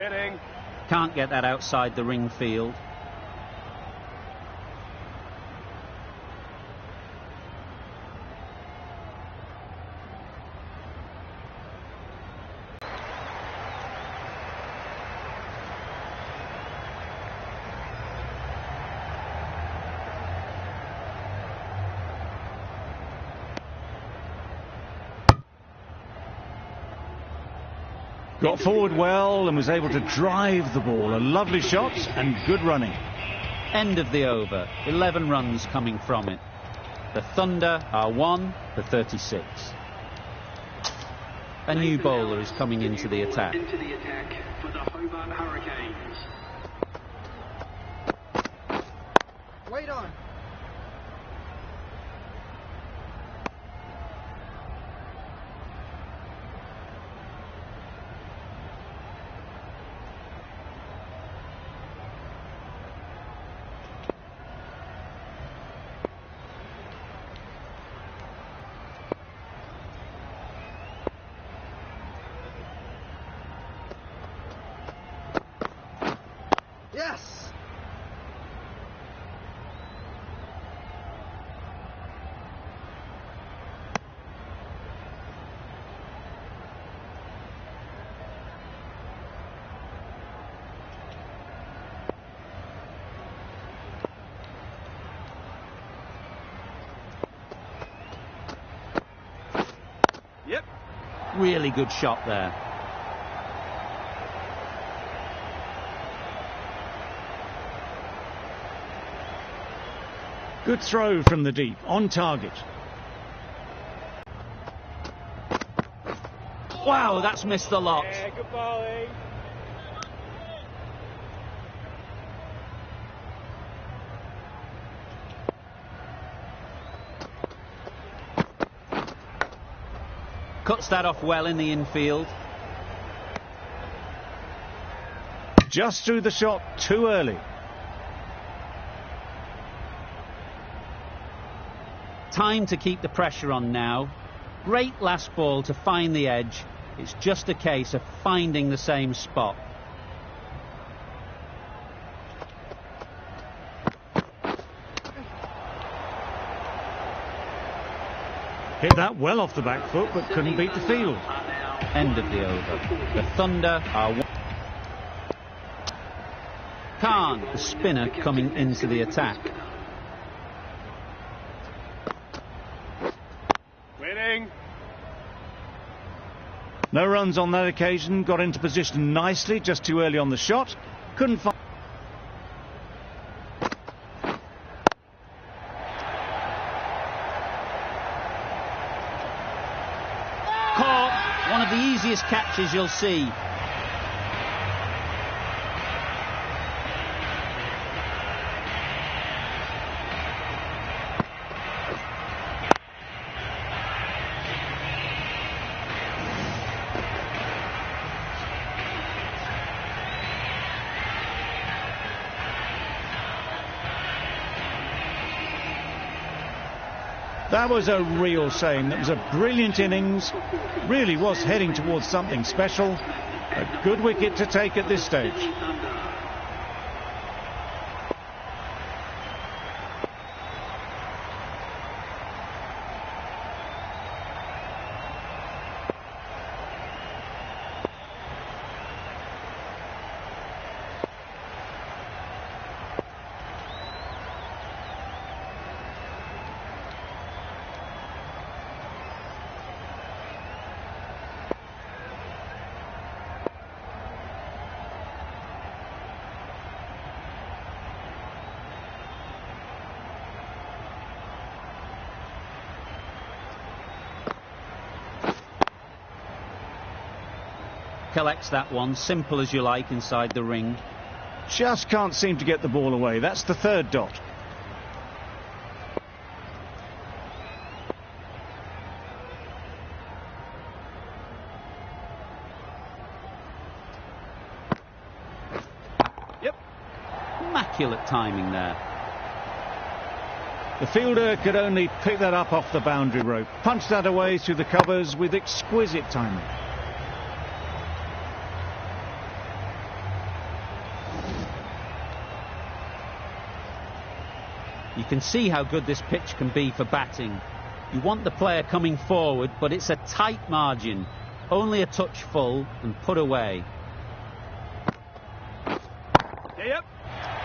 Can't get that outside the ring field. Got forward well and was able to drive the ball. A lovely shot and good running. End of the over. 11 runs coming from it. The Thunder are 1 for 36. A new bowler is coming into the attack. For the Hobart Hurricanes. Wait on. Yes! Yep. Really good shot there. Good throw from the deep, on target. Wow, that's missed the lot. Yeah, good bowling. Cuts that off well in the infield. Just threw the shot too early. Time to keep the pressure on now. Great last ball to find the edge. It's just a case of finding the same spot. Hit that well off the back foot, but couldn't beat the field. End of the over. The Thunder are 1. Khan, the spinner, coming into the attack. No runs on that occasion, got into position nicely, just too early on the shot. Couldn't find... Caught. One of the easiest catches you'll see. That was a real shame. That was a brilliant innings. Really was heading towards something special. A good wicket to take at this stage. Collects that one, simple as you like, inside the ring. Just can't seem to get the ball away. That's the third dot. Yep. Immaculate timing there. The fielder could only pick that up off the boundary rope. Punched that away through the covers with exquisite timing. You can see how good this pitch can be for batting. You want the player coming forward, but it's a tight margin. Only a touch full and put away. Yep.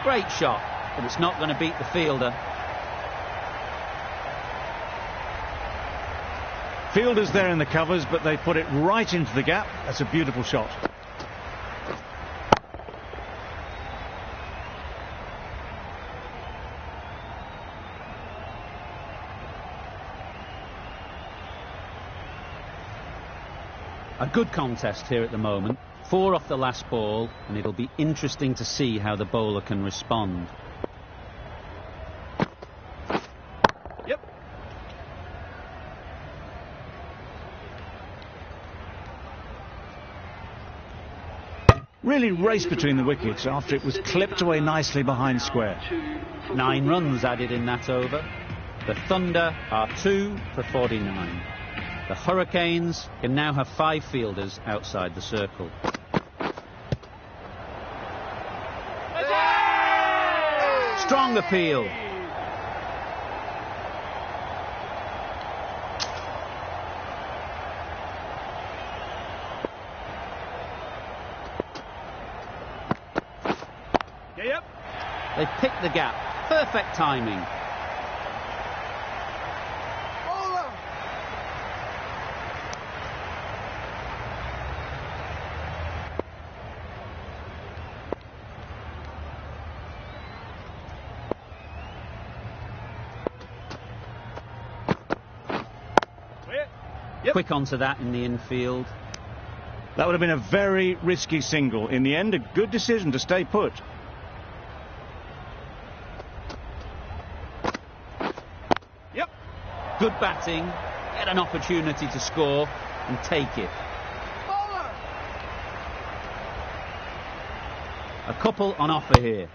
Great shot, but it's not going to beat the fielder. Fielders there in the covers, but they put it right into the gap. That's a beautiful shot. A good contest here at the moment. 4 off the last ball, and it'll be interesting to see how the bowler can respond. Yep. Really raced between the wickets after it was clipped away nicely behind square. 9 runs added in that over. The Thunder are 2 for 49. The Hurricanes can now have 5 fielders outside the circle. Strong appeal. Yep. They picked the gap. Perfect timing. Yep. Quick onto that in the infield. That would have been a very risky single. In the end, a good decision to stay put. Yep. Good batting. Get an opportunity to score and take it. Bowler! A couple on offer here.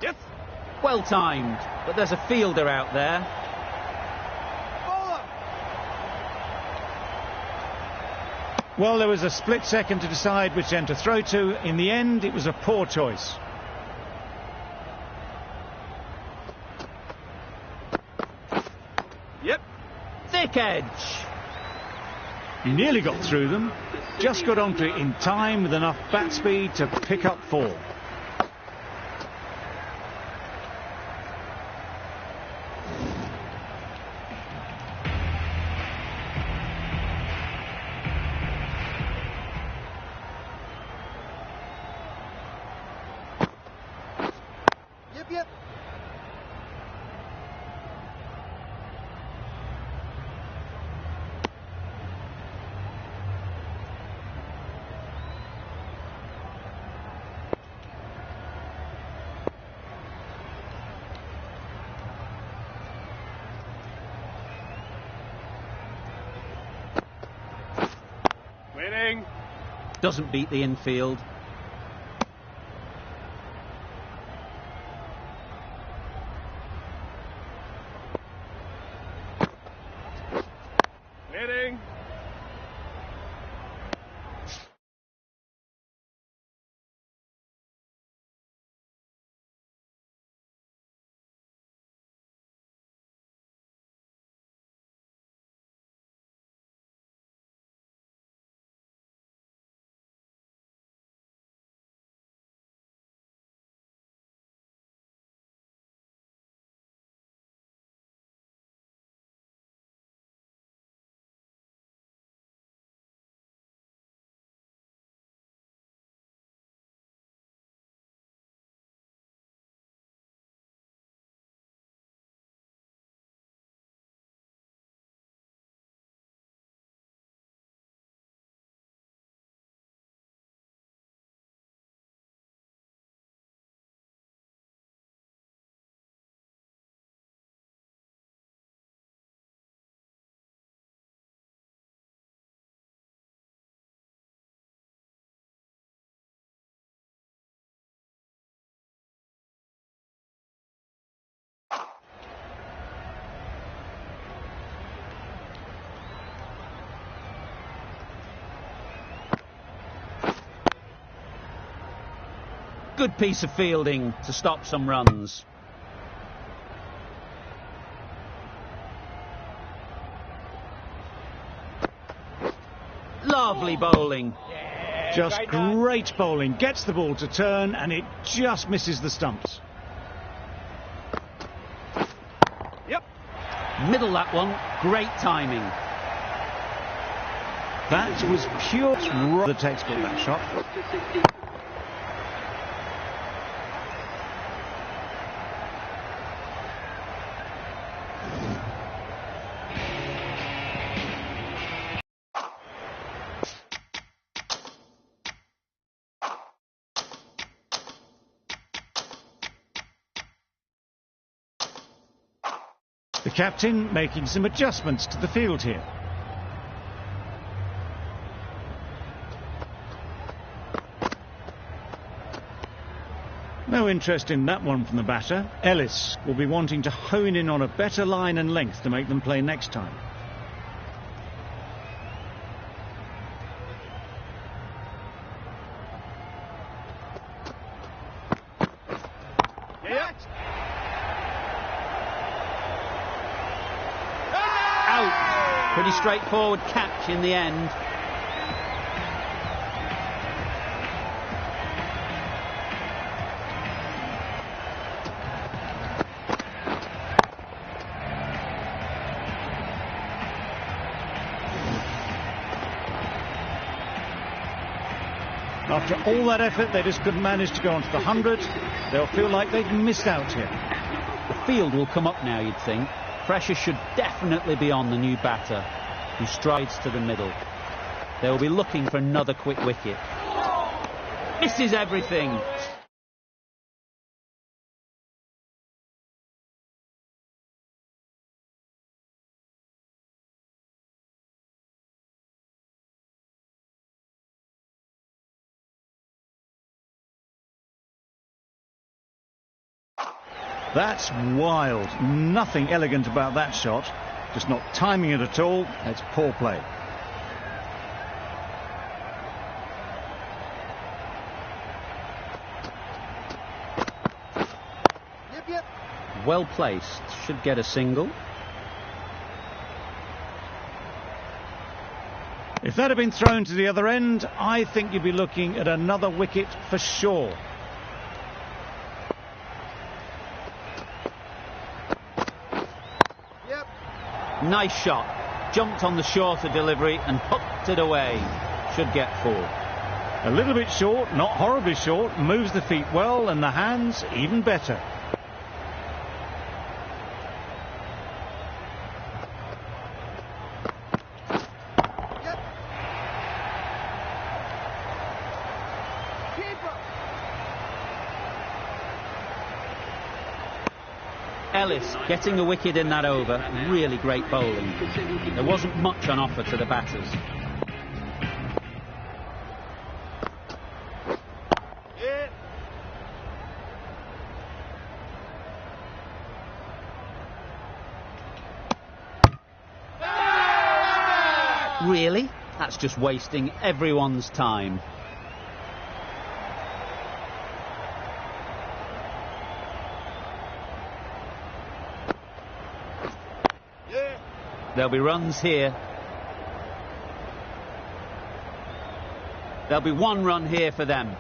Yes. Well timed, but there's a fielder out there. Bowler! Well, there was a split second to decide which end to throw to. In the end, it was a poor choice. Yep. Thick edge. He nearly got through them. Just got onto it in time with enough bat speed to pick up 4. Yep, yep. Winning. Doesn't beat the infield. Good piece of fielding to stop some runs. Lovely bowling. Just great bowling. Gets the ball to turn and it just misses the stumps. Middle that one. Great timing. That was pure the textbook, that shot. The captain making some adjustments to the field here. No interest in that one from the batter. Ellis will be wanting to hone in on a better line and length to make them play next time. Out. Pretty straightforward catch in the end. After all that effort, they just couldn't manage to go onto the 100. They'll feel like they've missed out here. The field will come up now, you'd think. Pressure should definitely be on the new batter, who strides to the middle. They'll be looking for another quick wicket. Misses everything. That's wild. Nothing elegant about that shot. Just not timing it at all. It's poor play. Yep. Well placed. Should get a single. If that had been thrown to the other end, I think you'd be looking at another wicket for sure. Nice shot. Jumped on the shorter delivery and hooked it away. Should get 4. A little bit short, not horribly short. Moves the feet well and the hands even better. Ellis getting a wicket in that over. Really great bowling. There wasn't much on offer to the batters. Really? That's just wasting everyone's time. There'll be runs here. There'll be 1 run here for them.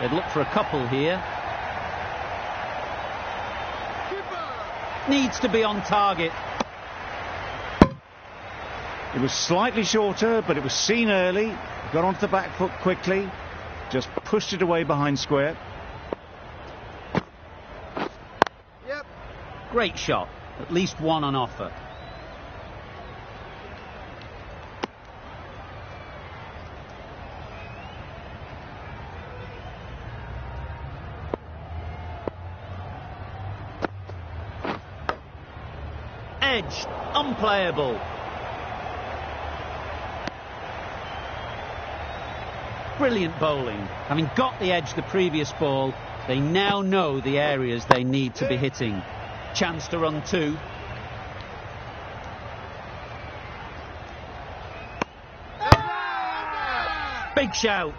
They'd look for a couple here. Needs to be on target. It was slightly shorter, but it was seen early. Got onto the back foot quickly. Just pushed it away behind square. Great shot. At least 1 on offer. Edged. Unplayable. Brilliant bowling. Having got the edge the previous ball, they now know the areas they need to be hitting. Chance to run 2. Big shout.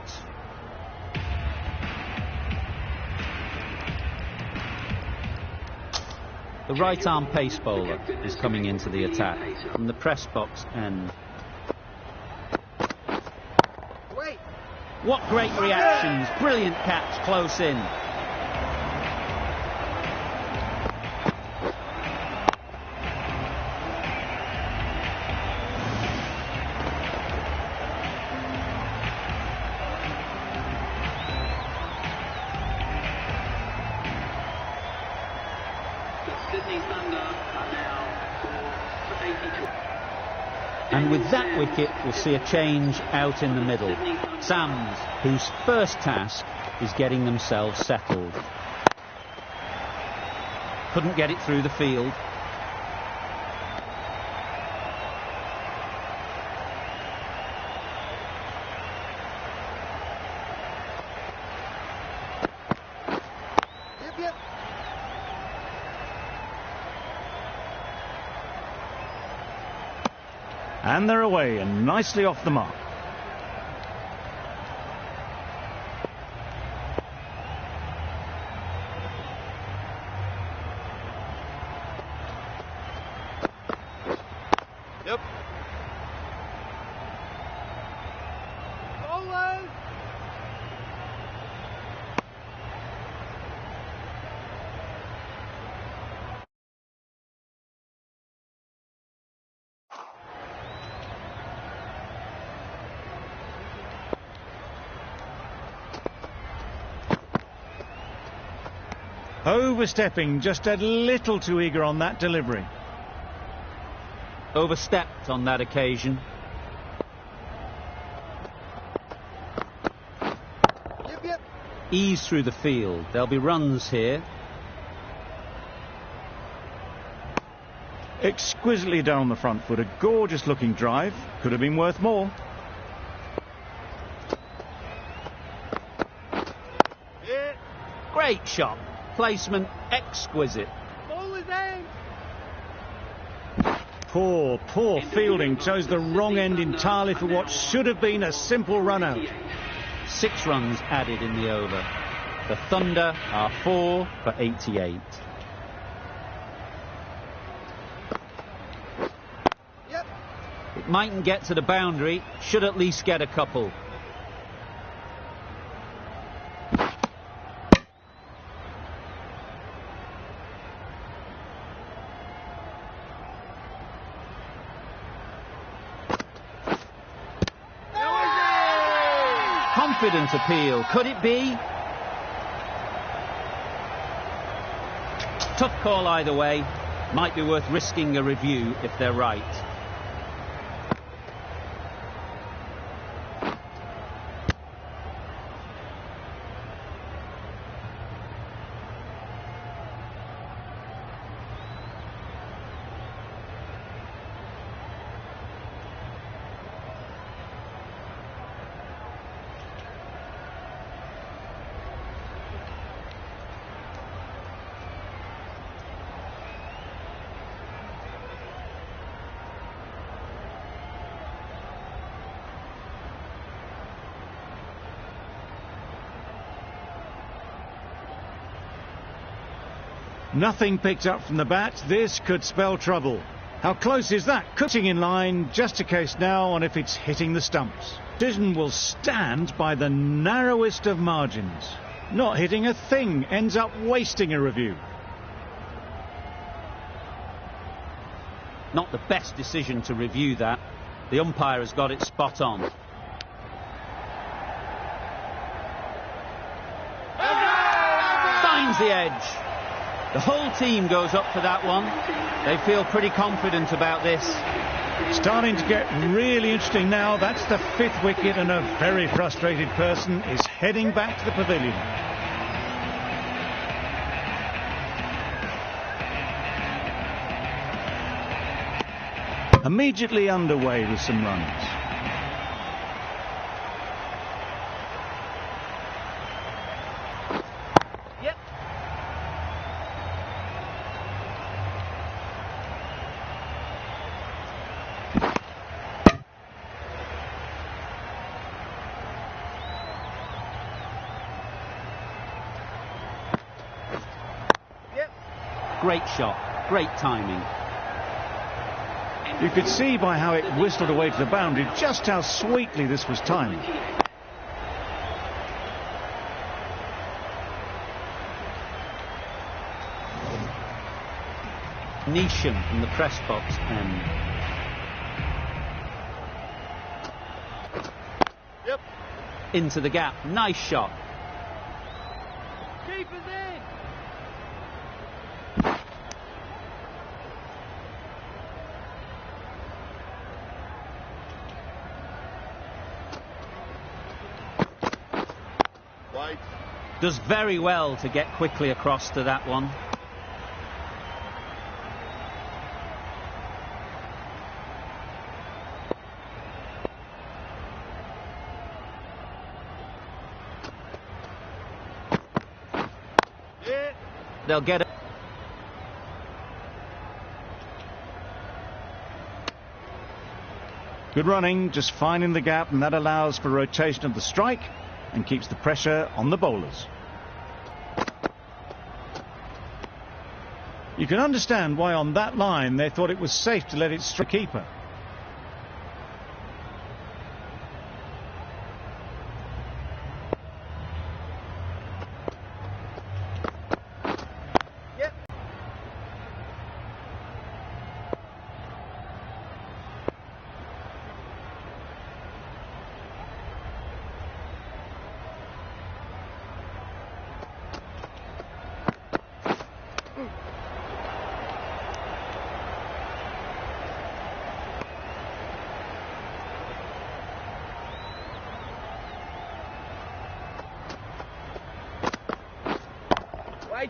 The right-arm pace bowler is coming into the attack from the press box end. Wait. What great reactions. Brilliant catch close in. And with that wicket, we'll see a change out in the middle. Sams, whose first task is getting themselves settled. Couldn't get it through the field. Yip, yip. And they're away and nicely off the mark. Yep. Bowlers. Overstepping, just a little too eager on that delivery. Overstepped on that occasion. Yip, yip. Ease through the field. There'll be runs here. Exquisitely down the front foot, a gorgeous looking drive. Could have been worth more. Hit. Great shot. Placement exquisite. Bowler's aim. Poor fielding. Chose the wrong end entirely for what should have been a simple run out. 6 runs added in the over. The Thunder are 4 for 88. Yep. It mightn't get to the boundary. Should at least get a couple. Confident appeal. Could it be? Tough call either way. Might be worth risking a review if they're right. Nothing picked up from the bat. This could spell trouble. How close is that? Cutting in line. Just a case now on if it's hitting the stumps. Decision will stand by the narrowest of margins. Not hitting a thing. Ends up wasting a review. Not the best decision to review that. The umpire has got it spot on. Finds the edge. The whole team goes up for that one. They feel pretty confident about this. Starting to get really interesting now. That's the 5th wicket, and a very frustrated person is heading back to the pavilion. Immediately underway with some runs. Great shot, great timing. You could see by how it whistled away to the boundary just how sweetly this was timed. Nisham from the press box end. Yep. Into the gap, nice shot. Keep us in. White. Does very well to get quickly across to that one. They'll get it. Good running, just finding the gap, and that allows for rotation of the strike and keeps the pressure on the bowlers. You can understand why on that line they thought it was safe to let it strike keeper.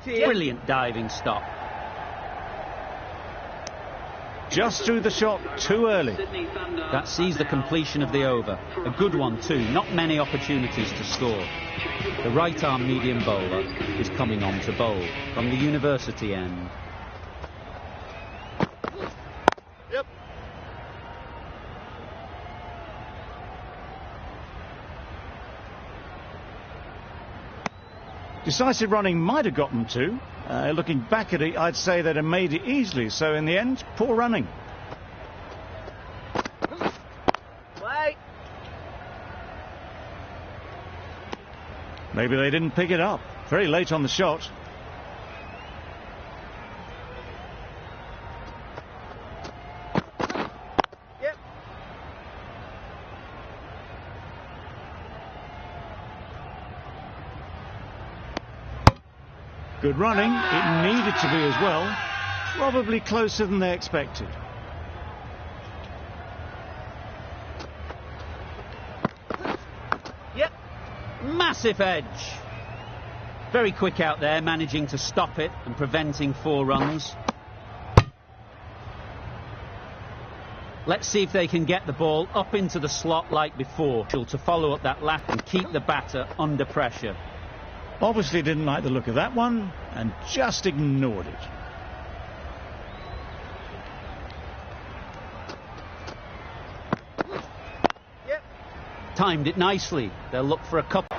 Brilliant diving stop. Just threw the shot too early. That sees the completion of the over. A good one too, not many opportunities to score. The right arm medium bowler is coming on to bowl from the university end. Yep. Decisive running might have got them to. Looking back at it, I'd say they'd have made it easily. So in the end, poor running. Wait. Maybe they didn't pick it up. Very late on the shot. Yep. Good running. It needed to be as well. Probably closer than they expected. Yep. Massive edge. Very quick out there, managing to stop it and preventing 4 runs. Let's see if they can get the ball up into the slot like before to follow up that lap and keep the batter under pressure. Obviously didn't like the look of that one and just ignored it. Yep. Timed it nicely. They'll look for a couple.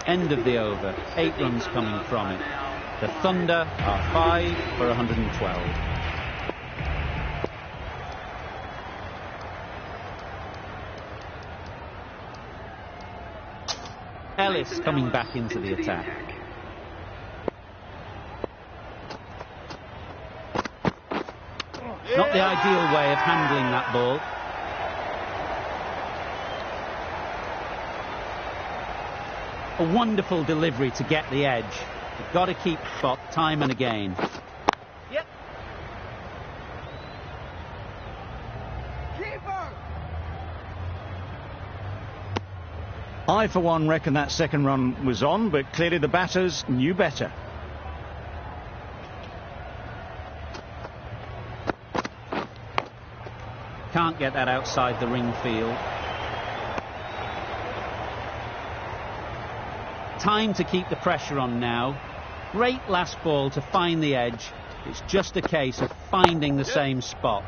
End of the over. 8 runs coming from it. The Thunder are 5 for 112. Ellis coming back into the attack. Not the ideal way of handling that ball. A wonderful delivery to get the edge. You've got to keep spot time and again. Yep. Keeper. I, for one, reckon that second run was on, but clearly the batters knew better. Can't get that outside the ring field. Time to keep the pressure on now. Great last ball to find the edge. It's just a case of finding the same spot.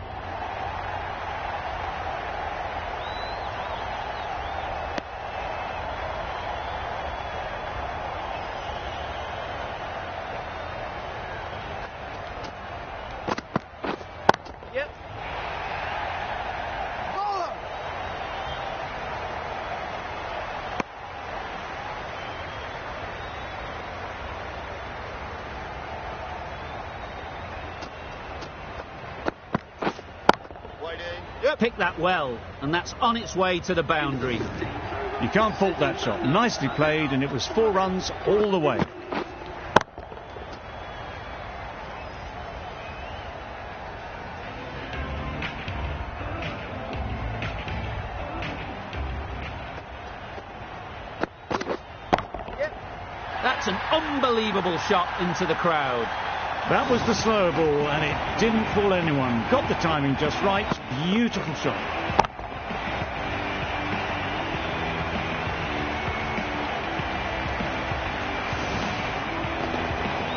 picked that well, and that's on its way to the boundary. You can't fault that shot. Nicely played, and it was 4 runs all the way. That's an unbelievable shot into the crowd. That was the slower ball, and it didn't fool anyone. Got the timing just right. Beautiful shot.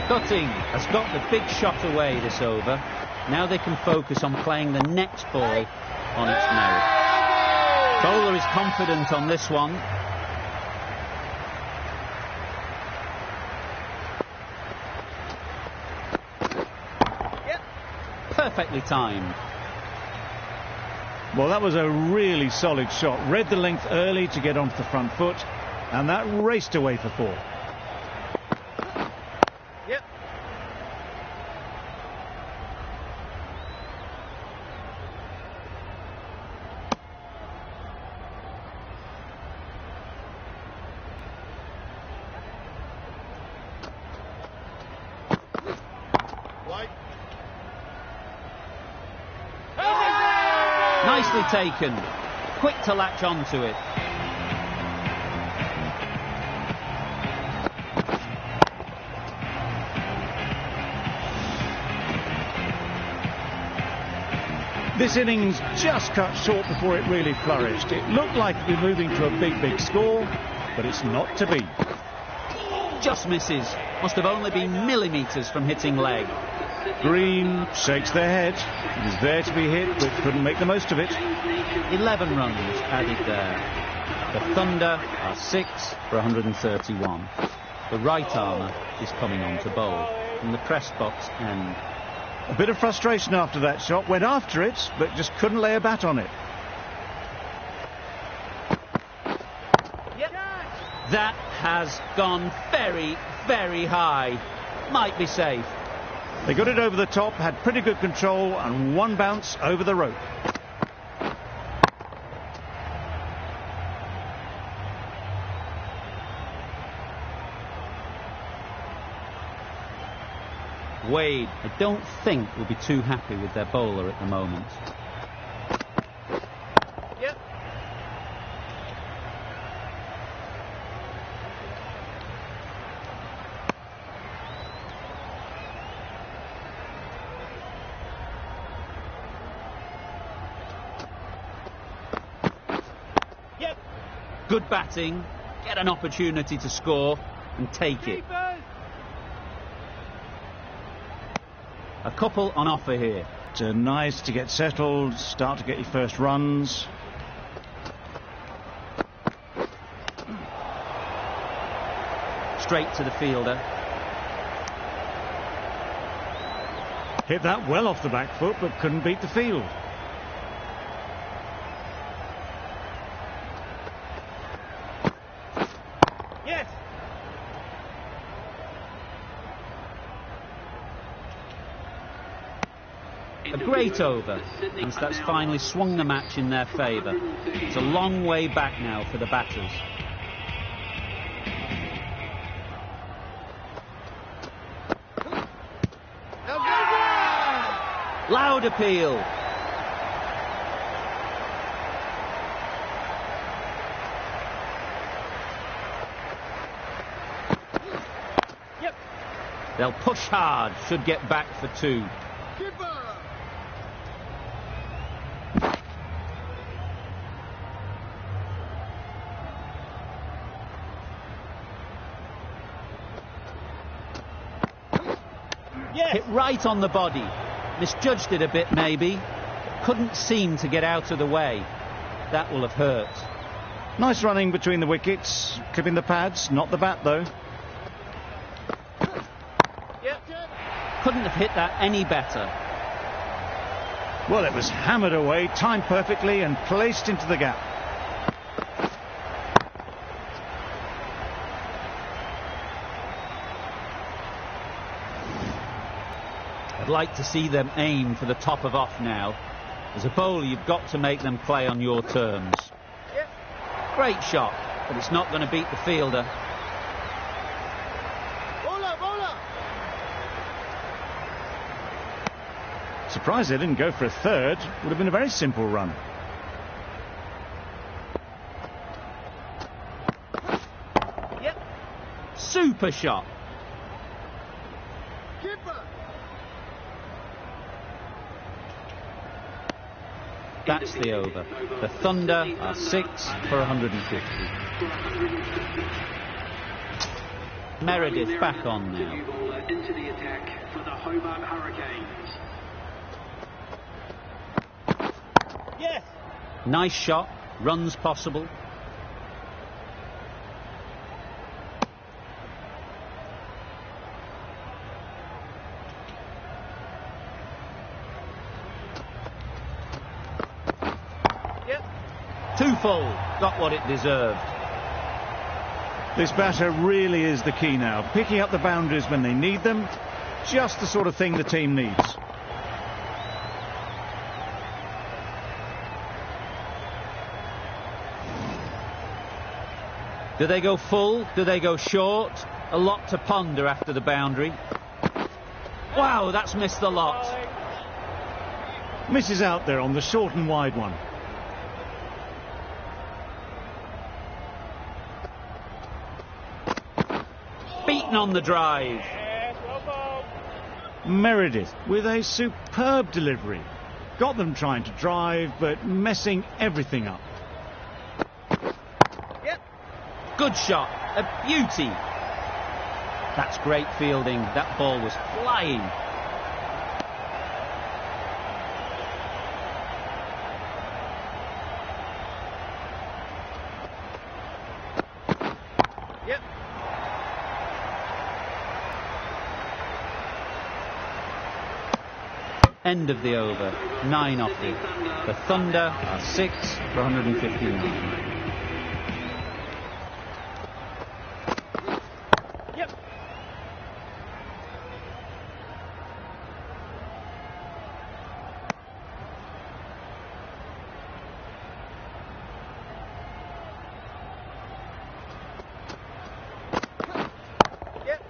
Cutting has got the big shot away this over. Now they can focus on playing the next ball on its merit. Bowler is confident on this one. Perfectly timed. Well, that was a really solid shot. Read the length early to get onto the front foot, and that raced away for 4. Yep. Nicely taken. Quick to latch onto it. This innings just cut short before it really flourished. It looked like it was moving to a big score, but it's not to be. Just misses. Must have only been millimetres from hitting leg. Green shakes their head. It was there to be hit, but couldn't make the most of it. 11 runs added there. The Thunder are 6 for 131. The right armour is coming on to bowl from the press box end. A bit of frustration after that shot. Went after it, but just couldn't lay a bat on it. Yep. That has gone very high. Might be safe. They got it over the top, had pretty good control, and 1 bounce over the rope. Wade, I don't think, will be too happy with their bowler at the moment. Yep. Yep. Good batting, get an opportunity to score and take it. A couple on offer here. It's nice to get settled, start to get your first runs. Straight to the fielder. Hit that well off the back foot, but couldn't beat the field. Yes. A great over, and that's finally swung the match in their favour. It's a long way back now for the batters. Loud appeal. Yep. They'll push hard, should get back for 2. Yes. Hit right on the body. Misjudged it a bit maybe. Couldn't seem to get out of the way. That will have hurt. Nice running between the wickets, clipping the pads, not the bat though. Yep. Couldn't have hit that any better. Well, it was hammered away, timed perfectly and placed into the gap. I'd like to see them aim for the top of off now. As a bowler, you've got to make them play on your terms. Yep. Great shot, but it's not going to beat the fielder. Bowler, bowler. Surprised they didn't go for a third. Would have been a very simple run. Yep. Super shot. Keeper. That's the over. The Thunder are 6 for 150. Meredith back on now. Into the attack for the Hobart Hurricanes. Yes. Nice shot. Runs possible. Yep. Too full. Got what it deserved. This batter really is the key now. Picking up the boundaries when they need them. Just the sort of thing the team needs. Do they go full? Do they go short? A lot to ponder after the boundary. Wow, that's missed the lot. Misses out there on the short and wide one. Beaten on the drive. Yes, well bowled. Meredith with a superb delivery. Got them trying to drive, but messing everything up. Yep. Good shot. A beauty. That's great fielding. That ball was flying. Yep. End of the over. 9 off it. The Thunder are 6 for 159. Yep. Yep.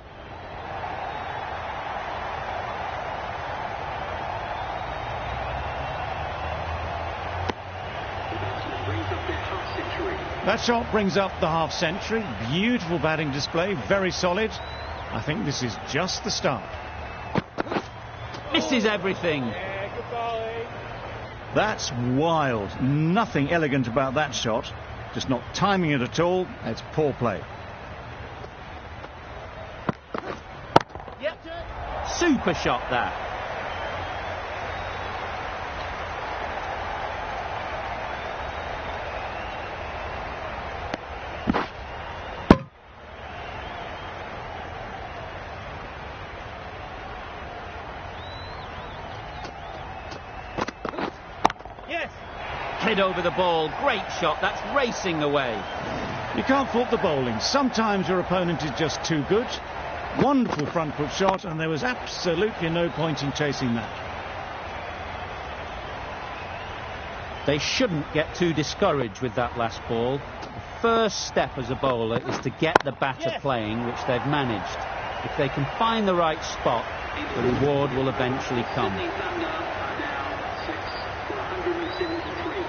Brings up their half century. That shot brings up the half century. Beautiful batting display, very solid. I think this is just the start. Misses everything. Yeah, good bowling. That's wild. Nothing elegant about that shot. Just not timing it at all. It's poor play. Yep. Super shot that. Yes. Head over the ball. Great shot. That's racing away. You can't fault the bowling. Sometimes your opponent is just too good. Wonderful front foot shot, and there was absolutely no point in chasing that. They shouldn't get too discouraged with that last ball. The first step as a bowler is to get the batter Yes. playing, which they've managed. If they can find the right spot, the reward will eventually come. Sydney Thunder are now 6 for 173.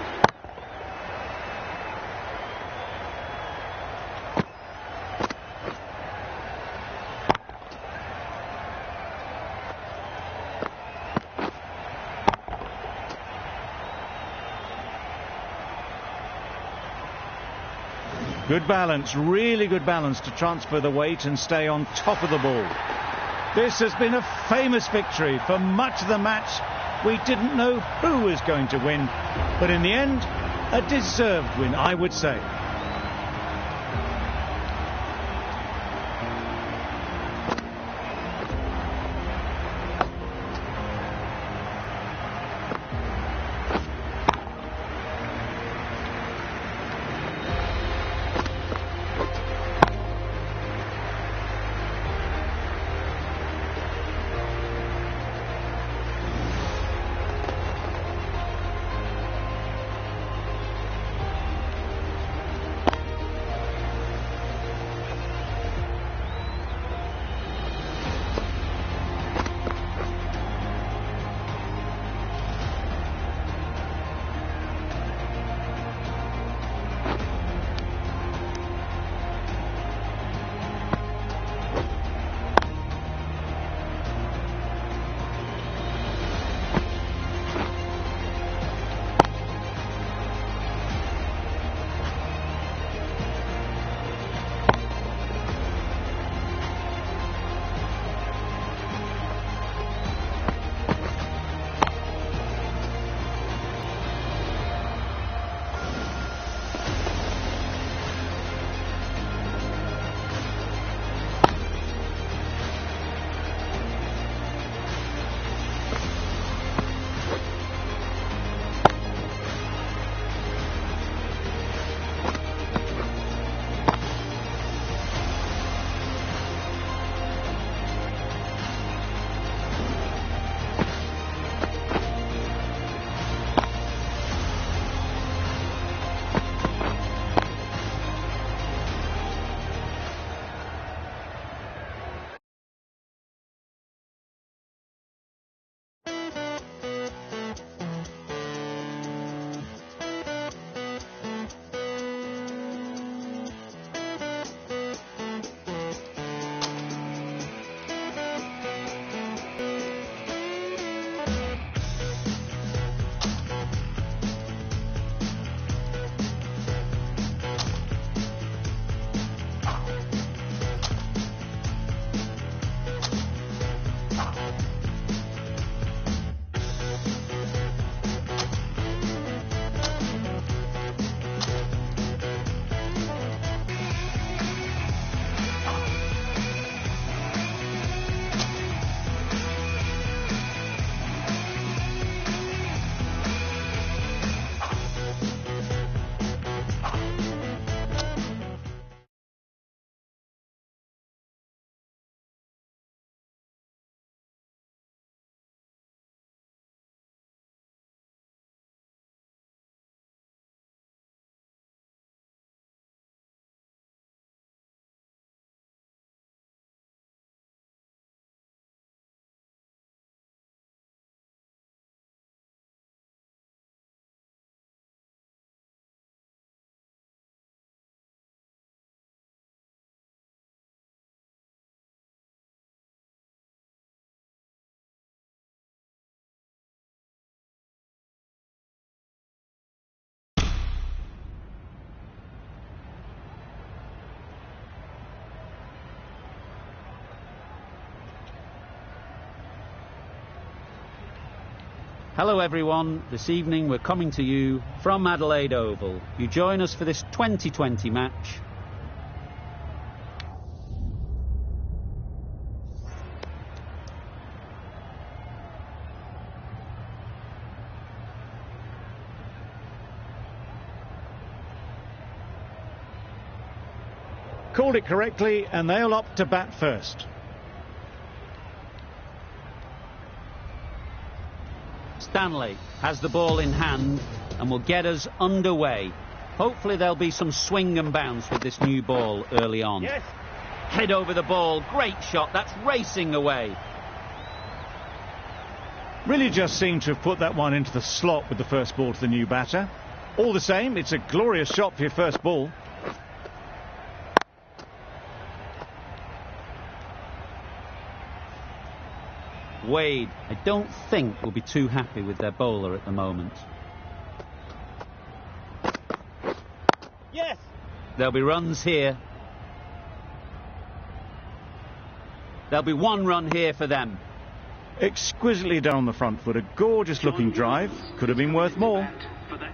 Good balance, really good balance to transfer the weight and stay on top of the ball. This has been a famous victory. For much of the match, we didn't know who was going to win, but in the end, a deserved win, I would say. Hello everyone, this evening we're coming to you from Adelaide Oval. You join us for this 2020 match. Called it correctly, and they'll opt to bat first. Stanley has the ball in hand and will get us underway. Hopefully there'll be some swing and bounce with this new ball early on. Yes. Head over the ball, great shot, that's racing away. Really just seemed to have put that one into the slot with the first ball to the new batter. All the same, it's a glorious shot for your first ball. Wade, I don't think will be too happy with their bowler at the moment. Yes. There'll be runs here. There'll be one run here for them. Exquisitely down the front foot, a gorgeous looking drive. Could have been worth more.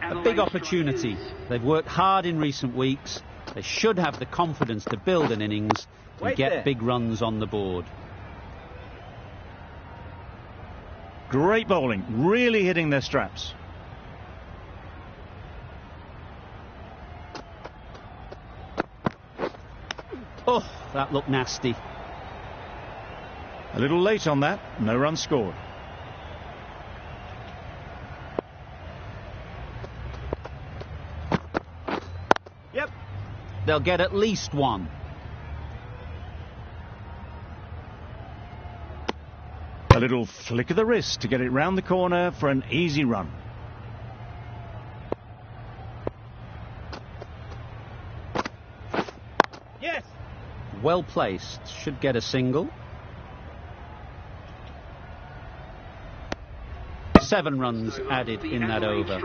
A big opportunity. They've worked hard in recent weeks. They should have the confidence to build an innings and get big runs on the board. Great bowling, really hitting their straps. Oh, that looked nasty. A little late on that, no runs scored. Yep. They'll get at least one. A little flick of the wrist to get it round the corner for an easy run. Yes. Well placed, should get a single. 7 runs added in that over.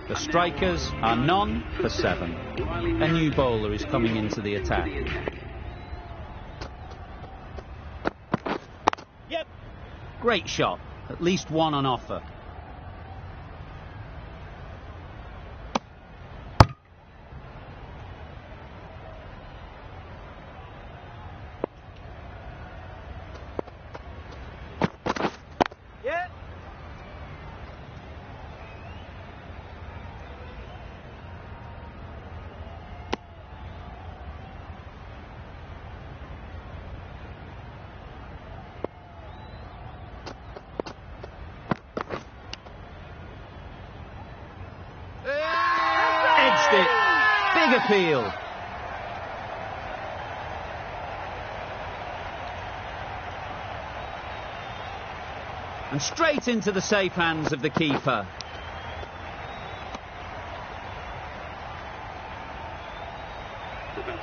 The strikers are none for 7. A new bowler is coming into the attack. Yep. Great shot, at least one on offer. Yeah. Edged it. Big appeal. And straight into the safe hands of the keeper.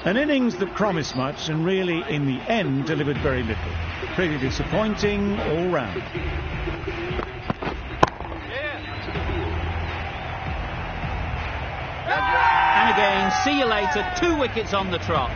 An innings that promised much and really, in the end, delivered very little. Pretty disappointing all round. And again, see you later, 2 wickets on the trot.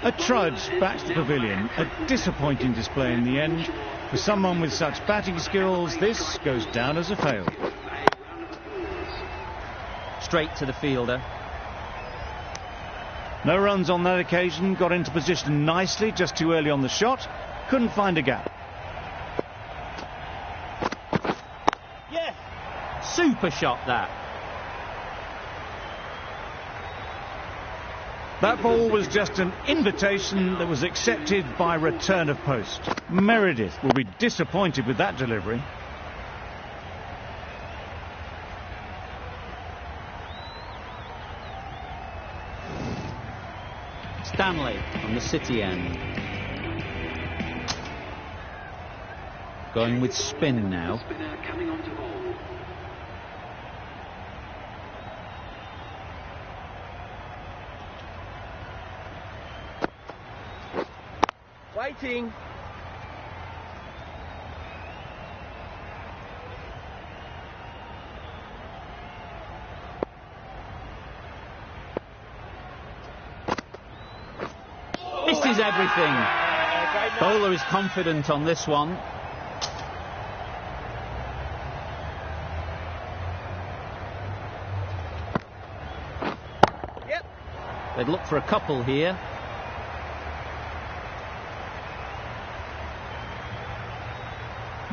A trudge back to the pavilion. A disappointing display in the end. For someone with such batting skills, this goes down as a fail. Straight to the fielder. No runs on that occasion. Got into position nicely, just too early on the shot. Couldn't find a gap. Yes. Super shot that. That ball was just an invitation that was accepted by return of post. Meredith will be disappointed with that delivery. Stanley from the City end. Going with spin now. Spinner coming on to ball. Waiting. Misses everything. Bowler is confident on this one. Yep. They'd look for a couple here.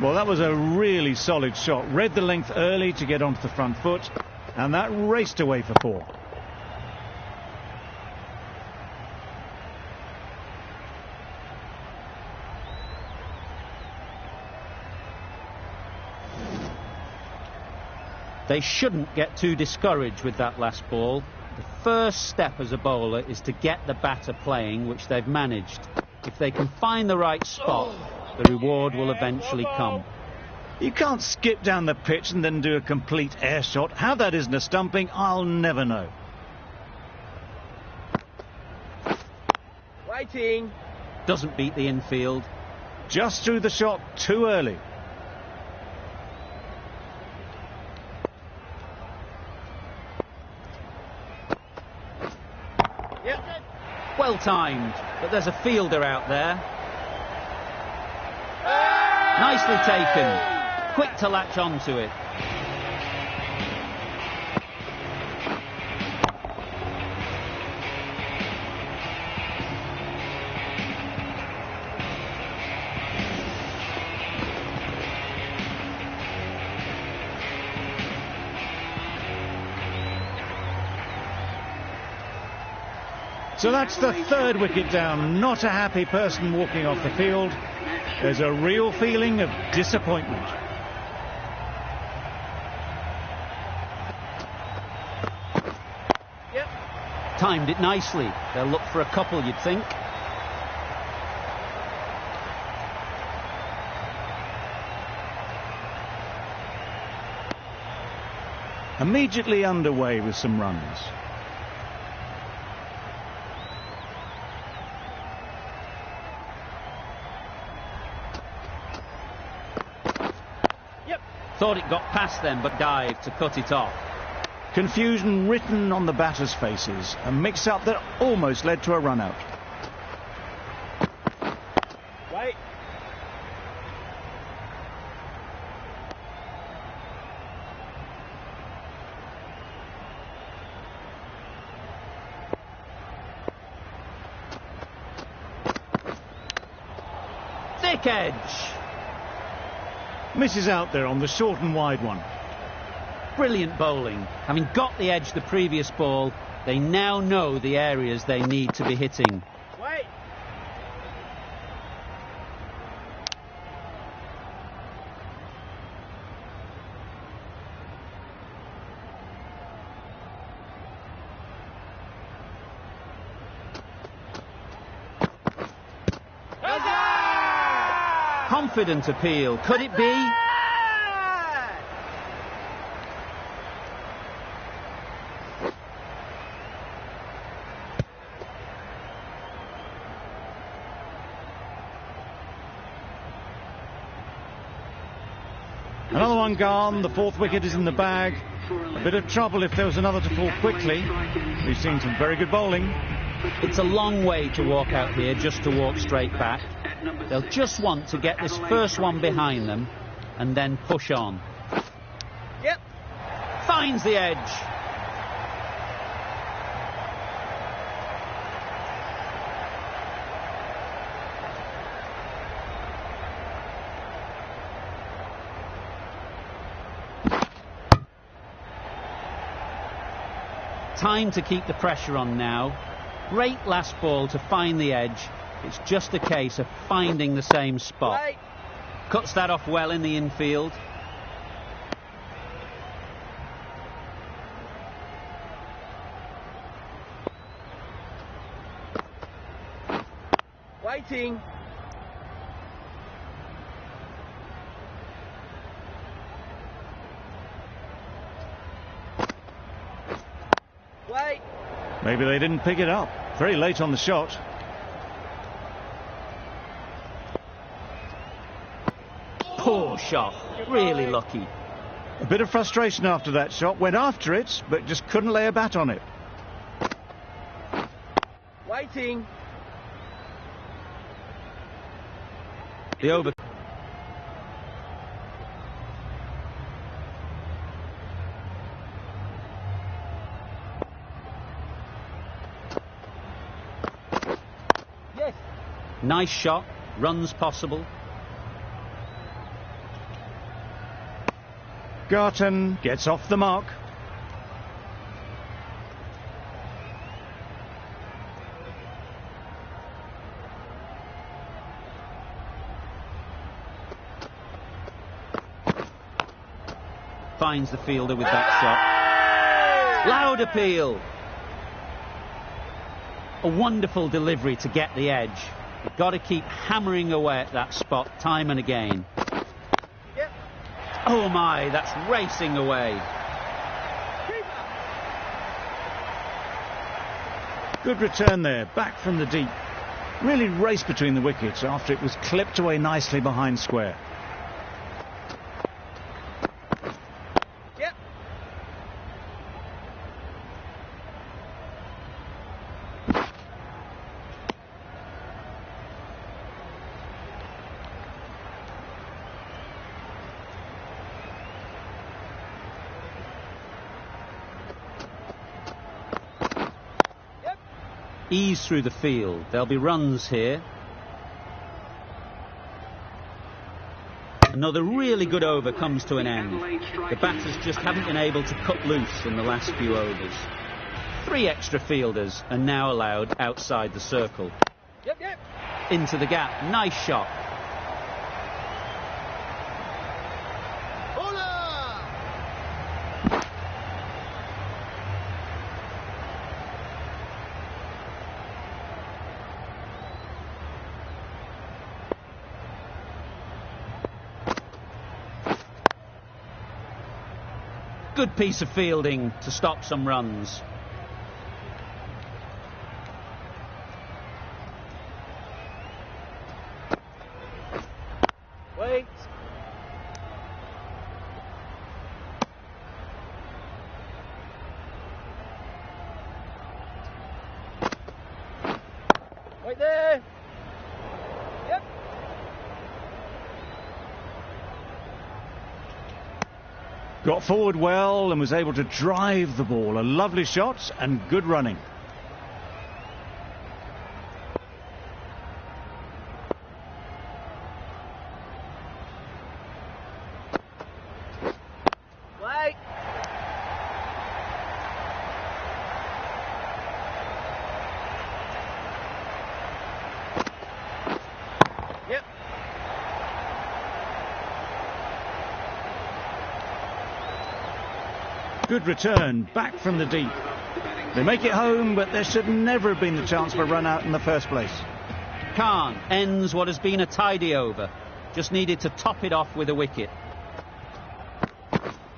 Well, that was a really solid shot. Read the length early to get onto the front foot, and that raced away for 4. They shouldn't get too discouraged with that last ball. The first step as a bowler is to get the batter playing, which they've managed. If they can find the right spot, the reward will eventually come. You can't skip down the pitch and then do a complete air shot. How that isn't a stumping, I'll never know. Waiting. Doesn't beat the infield. Just threw the shot too early. Well timed, but there's a fielder out there. Nicely taken. Quick to latch onto it. So that's the 3rd wicket down. Not a happy person walking off the field. There's a real feeling of disappointment. Yep. Timed it nicely. They'll look for a couple, you'd think. Immediately underway with some runs. Thought it got past them, but dived to cut it off. Confusion written on the batters' faces. A mix-up that almost led to a run-out. Wait. Thick edge. Misses out there on the short and wide one. Brilliant bowling. Having got the edge the previous ball, they now know the areas they need to be hitting. Wait. Confident appeal. Could it be? Another one gone. The 4th wicket is in the bag. A bit of trouble if there was another to fall quickly. We've seen some very good bowling. It's a long way to walk out here just to walk straight back. They'll just want to get this first one behind them and then push on. Yep. Finds the edge. Time to keep the pressure on now. Great last ball to find the edge. It's just a case of finding the same spot. Wait. Cuts that off well in the infield. Waiting. Wait. Maybe they didn't pick it up. Very late on the shot. Beautiful shot. Really lucky. A bit of frustration after that shot. Went after it, but just couldn't lay a bat on it. Waiting. The over. Yes. Nice shot. Runs possible. Garton gets off the mark. Finds the fielder with that shot. Loud appeal. A wonderful delivery to get the edge. You've got to keep hammering away at that spot time and again. Yep. Oh my, that's racing away. Good return there, back from the deep. Really raced between the wickets after it was clipped away nicely behind square. Yep. Ease through the field. There'll be runs here. Another really good over comes to an end. The batters just haven't been able to cut loose in the last few overs. 3 extra fielders are now allowed outside the circle. Yep, yep. Into the gap. Nice shot. Good piece of fielding to stop some runs. Wait. Wait there. Yep. Got forward well and was able to drive the ball. A lovely shot and good running. Wait. Yep. Good return, back from the deep. They make it home, but there should never have been the chance for a run out in the first place. Khan ends what has been a tidy over. Just needed to top it off with a wicket.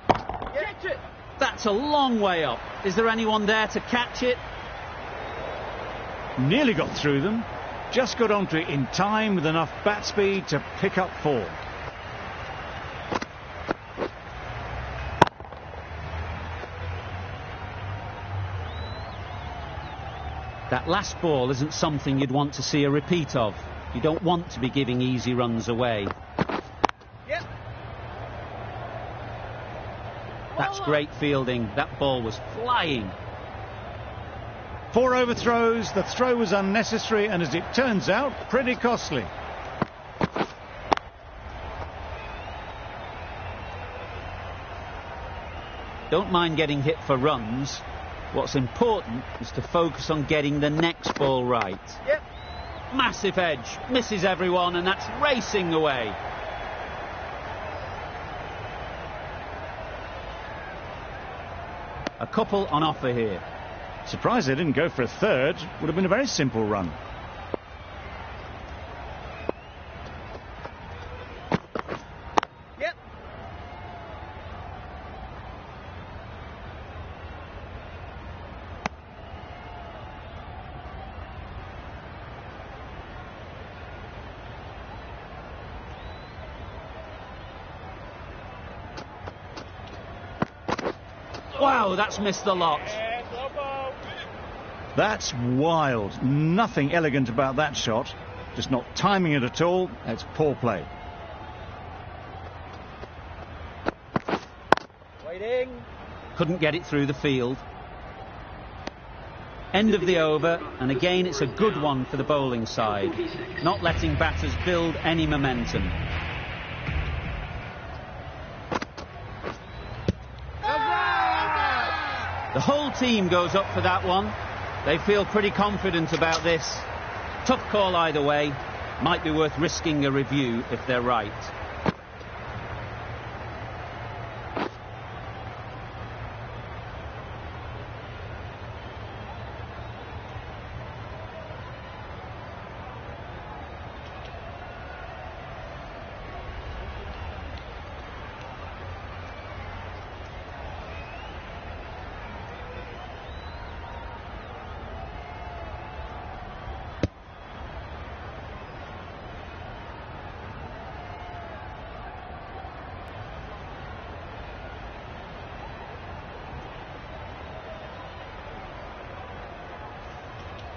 Catch it. That's a long way up. Is there anyone there to catch it? Nearly got through them. Just got onto it in time with enough bat speed to pick up 4. That last ball isn't something you'd want to see a repeat of. You don't want to be giving easy runs away. Yep. That's great fielding. That ball was flying. 4 overthrows. The throw was unnecessary and, as it turns out, pretty costly. Don't mind getting hit for runs. What's important is to focus on getting the next ball right. Yep. Massive edge, misses everyone, and that's racing away. A couple on offer here. Surprised they didn't go for a third. Would have been a very simple run. Yep. Wow, that's missed the lot. That's wild. Nothing elegant about that shot. Just not timing it at all. It's poor play. Waiting. Couldn't get it through the field. End of the over, and again it's a good one for the bowling side, not letting batters build any momentum. The whole team goes up for that one. They feel pretty confident about this. Tough call either way. Might be worth risking a review if they're right.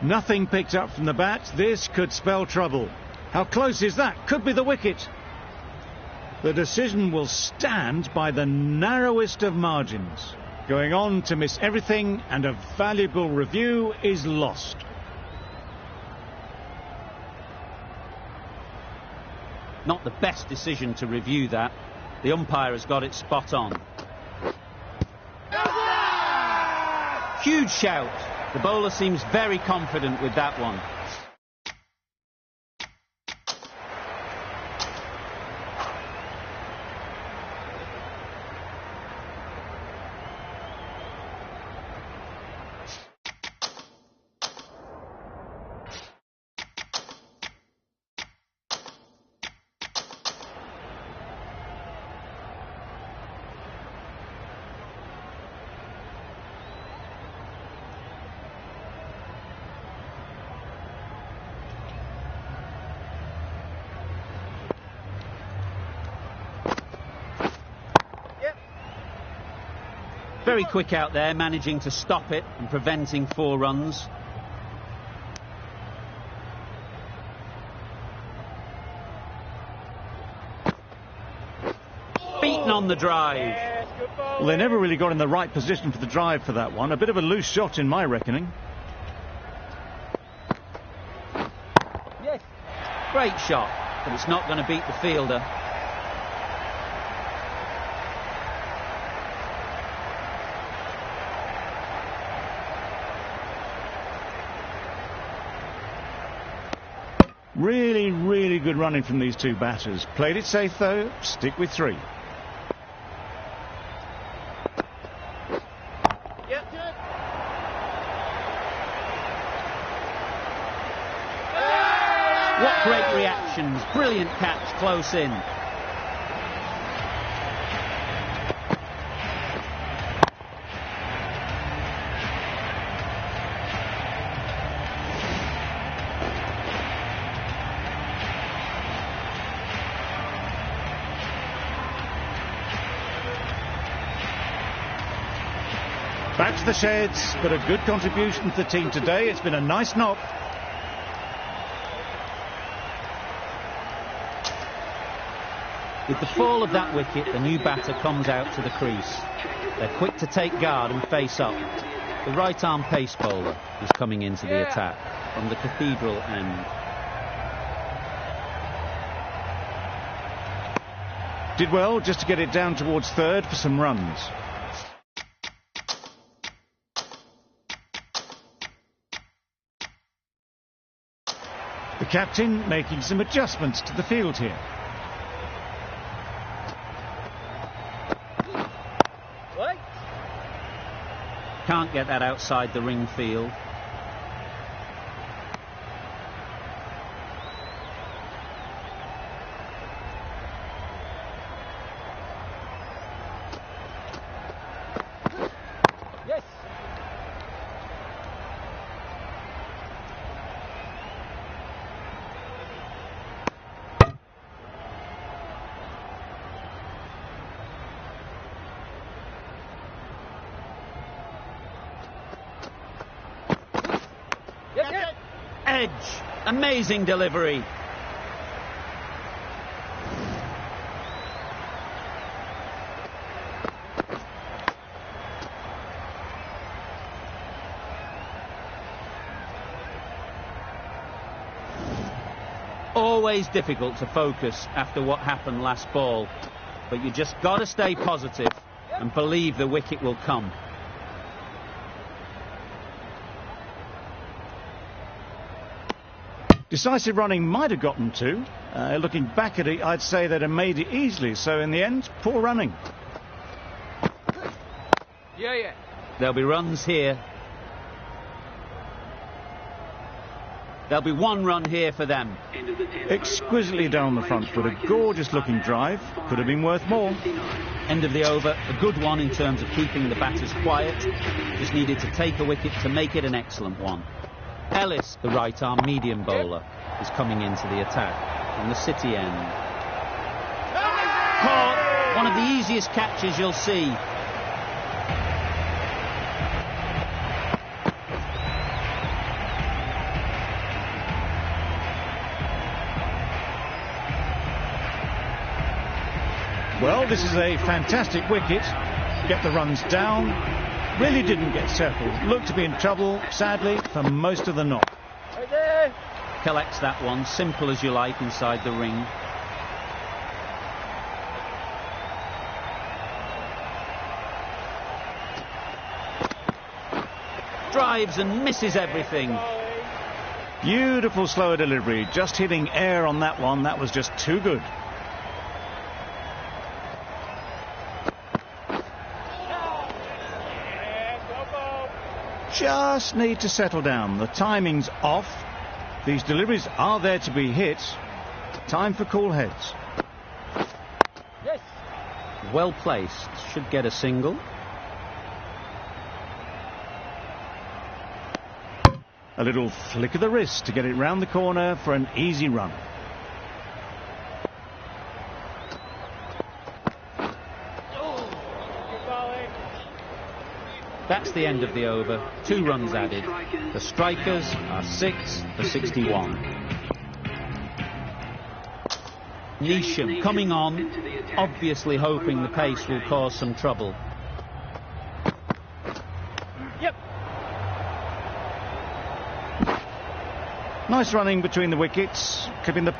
Nothing picked up from the bat. This could spell trouble. How close is that? Could be the wicket. The decision will stand by the narrowest of margins. Going on to miss everything, and a valuable review is lost. Not the best decision to review that. The umpire has got it spot on. Huge shout. The bowler seems very confident with that one. Very quick out there, managing to stop it and preventing 4 runs. Beaten on the drive. Well, they never really got in the right position for the drive for that one. A bit of a loose shot in my reckoning. Yes. Great shot, but it's not going to beat the fielder. Really, really good running from these two batters. Played it safe, though. Stick with 3. Yep. What great reactions. Brilliant catch close in. Back to the sheds, but a good contribution to the team today. It's been a nice knock. With the fall of that wicket, the new batter comes out to the crease. They're quick to take guard and face up. The right-arm pace bowler is coming into the attack from the Cathedral end. Did well just to get it down towards 3rd for some runs. The captain making some adjustments to the field here. Wait. Can't get that outside the ring field. Yes. edge. Amazing delivery. Always difficult to focus after what happened last ball, but you just got to stay positive and believe the wicket will come. Decisive running might have gotten two. Looking back at it, I'd say they'd have made it easily. So in the end, poor running. Yeah. There'll be runs here. There'll be one run here for them. Exquisitely down the front foot, a gorgeous looking drive. Could have been worth more. End of the over, a good one in terms of keeping the batters quiet. Just needed to take a wicket to make it an excellent one. Ellis, the right-arm medium bowler, is coming into the attack from the City end. Caught! One of the easiest catches you'll see. Well, this is a fantastic wicket. Get the runs down. Really didn't get settled. Looked to be in trouble, sadly, for most of the knock. Right there. Collects that one, simple as you like, inside the ring. Drives and misses everything. Beautiful slower delivery. Just hitting air on that one. That was just too good. Just need to settle down. The timing's off. These deliveries are there to be hit. Time for cool heads. Yes. Well placed. Should get a single. A little flick of the wrist to get it round the corner for an easy run. That's the end of the over. 2 runs added. The strikers are 6 for 61. Neesham coming on, obviously hoping the pace will cause some trouble. Yep. Nice running between the wickets, clipping the...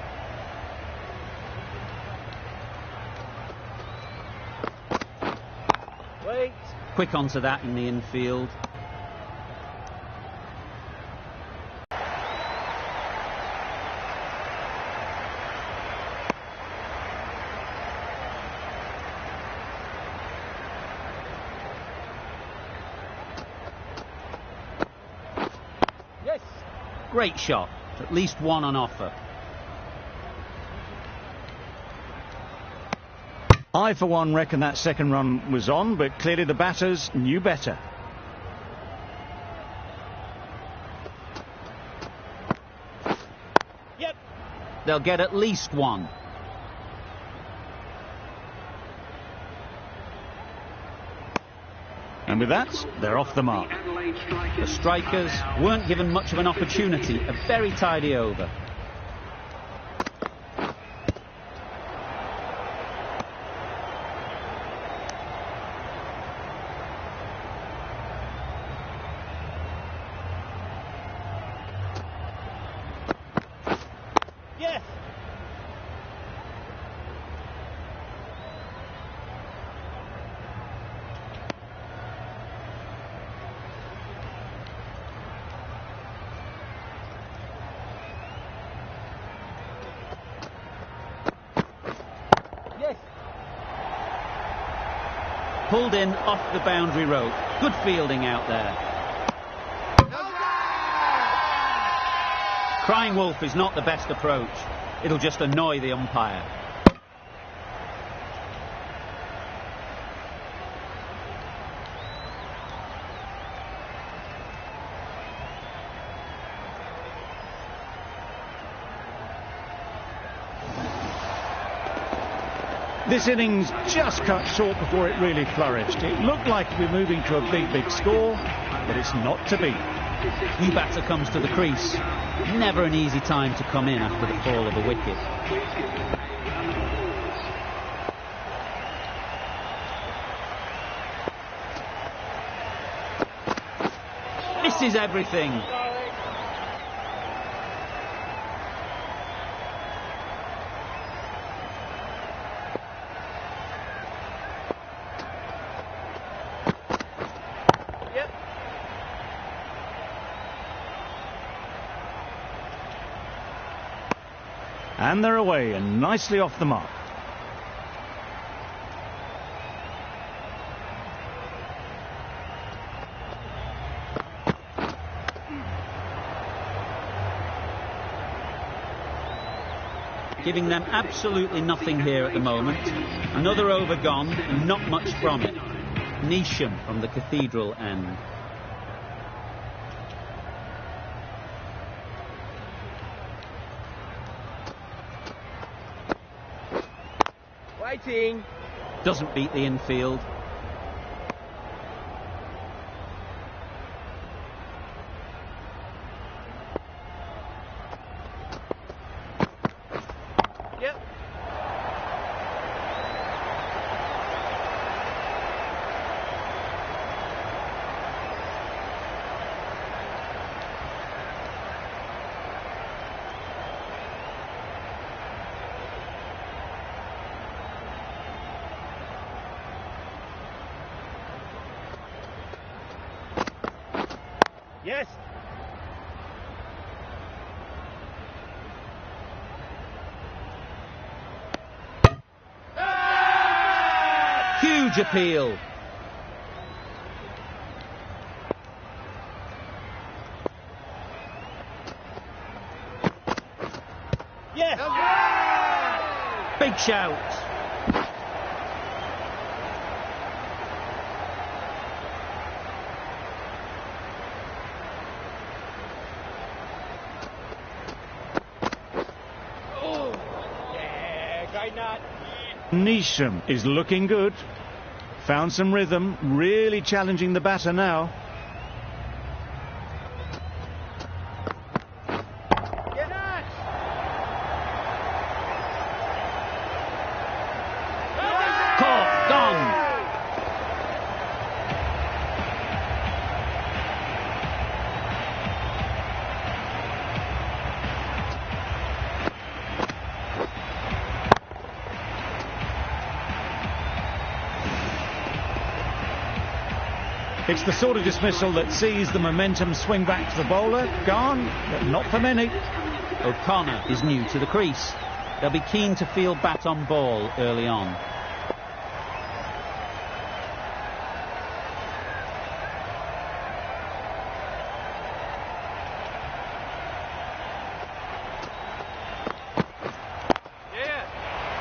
Wait. Quick onto that in the infield. Yes. Great shot. At least one on offer. I, for one, reckon that second run was on, but clearly the batters knew better. Yep. They'll get at least one. And with that, they're off the mark. The strikers weren't given much of an opportunity. A very tidy over. Yes. Yes. Pulled in off the boundary rope. Good fielding out there. Crying wolf is not the best approach. It'll just annoy the umpire. This innings just cut short before it really flourished. It looked like we were moving to a big score, but it's not to be. New batter comes to the crease. Never an easy time to come in after the fall of a wicket. Misses everything. And they're away and nicely off the mark. Giving them absolutely nothing here at the moment. Another over gone and not much from it. Neesham from the Cathedral end. Waiting. Doesn't beat the infield. Yep. Yes. Huge appeal. Yes. Big shout. Great nut. Neesham is looking good. Found some rhythm, really challenging the batter now. Caught, gone. It's the sort of dismissal that sees the momentum swing back to the bowler. Gone, but not for many. O'Connor is new to the crease. They'll be keen to field bat on ball early on.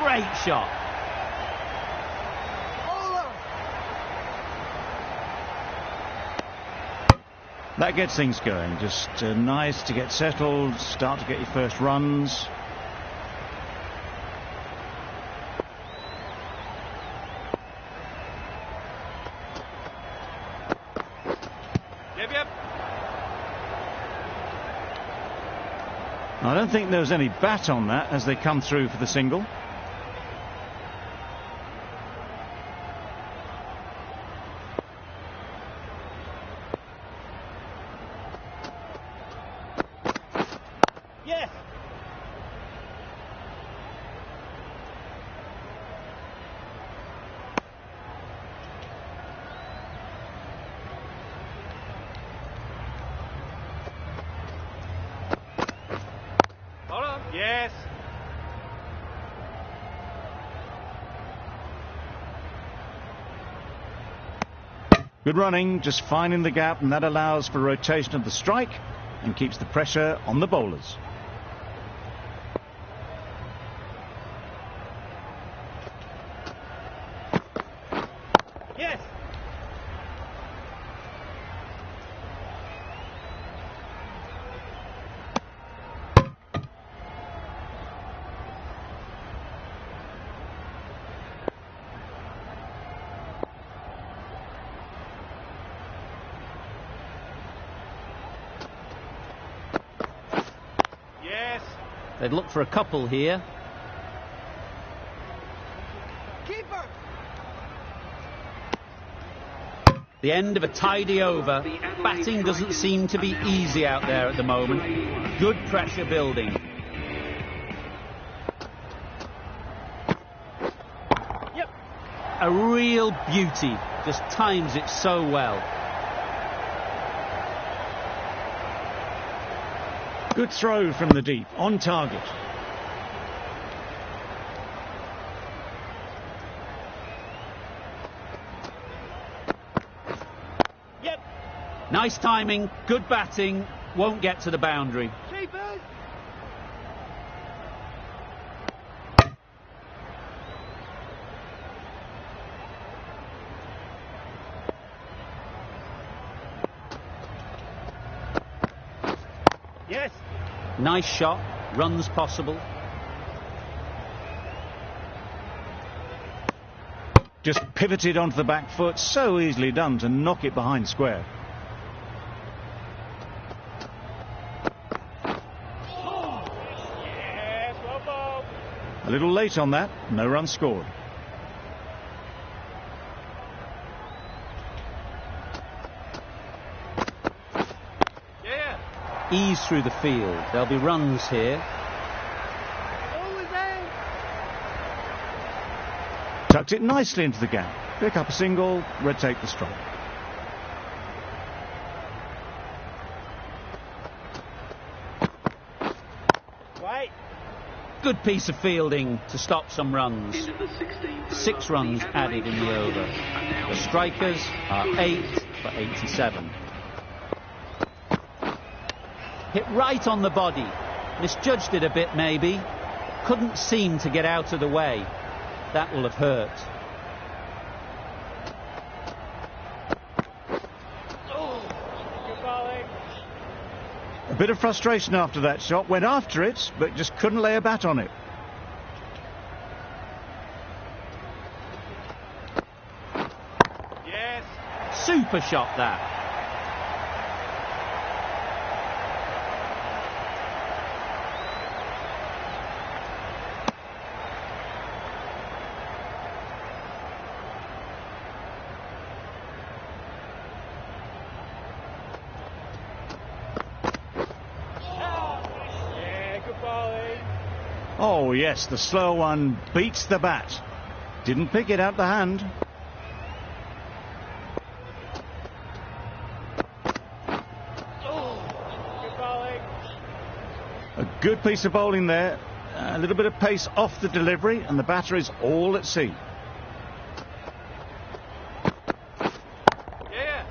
Great shot. That gets things going. Just nice to get settled, start to get your first runs. Yep. I don't think there was any bat on that as they come through for the single. Yes. Hold on. Yes. Good running, just finding the gap, and that allows for rotation of the strike and keeps the pressure on the bowlers. Yes. Yes. They'd look for a couple here. Keeper. The end of a tidy over. Batting doesn't seem to be easy out there at the moment. Good pressure building. Yep. A real beauty. Just times it so well. Good throw from the deep, on target. Yep. Nice timing, good batting, won't get to the boundary. Keepers. Yes. Nice shot, runs possible. Just pivoted onto the back foot, so easily done to knock it behind square. Yes. Well ball. A little late on that, no run scored. Yeah. Ease through the field, there'll be runs here. Always there. Tucked it nicely into the gap. Pick up a single, red take the strike. Right. Good piece of fielding to stop some runs. Into the 16th 6 over. runs The added in the over. are now The strikers are 8 for 87. Hit right on the body. Misjudged it a bit maybe. Couldn't seem to get out of the way. That will have hurt. Good bowling. A bit of frustration after that shot, went after it, but just couldn't lay a bat on it. Yes. Super shot that. Yeah. Good bowling. Oh yes, the slow one beats the bat. Didn't pick it out the hand. Good bowling. A good piece of bowling there. A little bit of pace off the delivery, and the batter is all at sea. Yeah.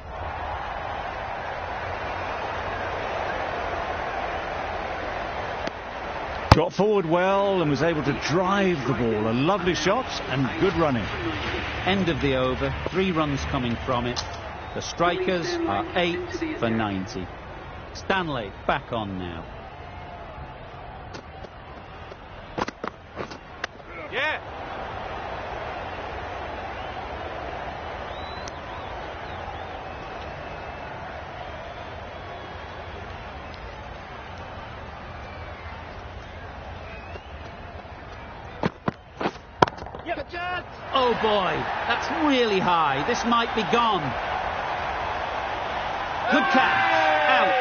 Got forward well and was able to drive the ball. A lovely shot and good running. End of the over. 3 runs coming from it. The strikers are 8 for 90. Stanley back on now. Yeah. Yep. Chance. Oh boy, that's really high. This might be gone. Good catch. Out.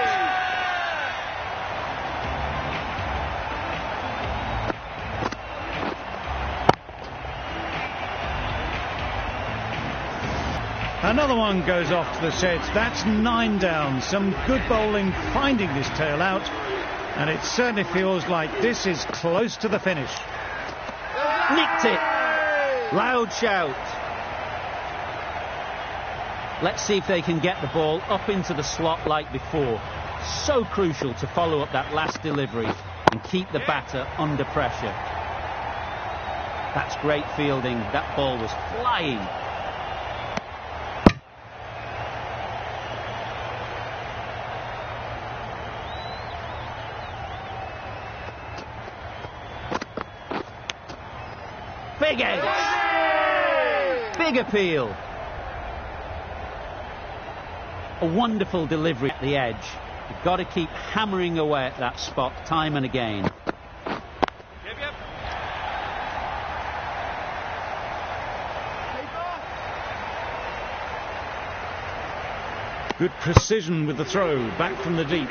Another one goes off to the sheds. That's 9 down. Some good bowling finding this tail out, and it certainly feels like this is close to the finish. Nicked it. Loud shout. Let's see if they can get the ball up into the slot like before. So crucial to follow up that last delivery and keep the batter under pressure. That's great fielding. That ball was flying. Big edge. Big appeal. A wonderful delivery at the edge. You've got to keep hammering away at that spot time and again. Yep. Good precision with the throw, back from the deep.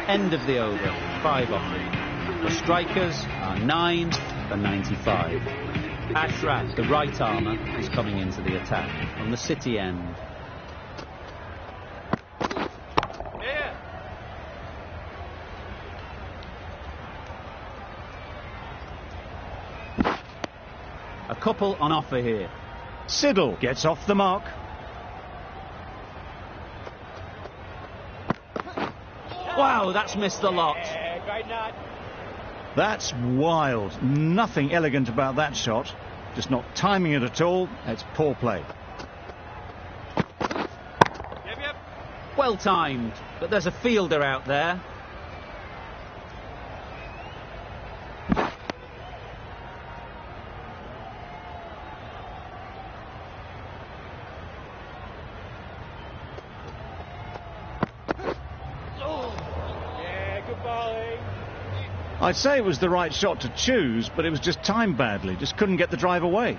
End of the over, 5 off. The strikers are 9 for 95. Ashraf, the right armour, is coming into the attack on the City end. Yeah. A couple on offer here. Siddle gets off the mark. Wow, that's missed the lot. Yeah, great nut. That's wild. Nothing elegant about that shot. Just not timing it at all. It's poor play. Yep. Well timed, but there's a fielder out there. Yeah, good bowling. I'd say it was the right shot to choose, but it was just timed badly. Just couldn't get the drive away.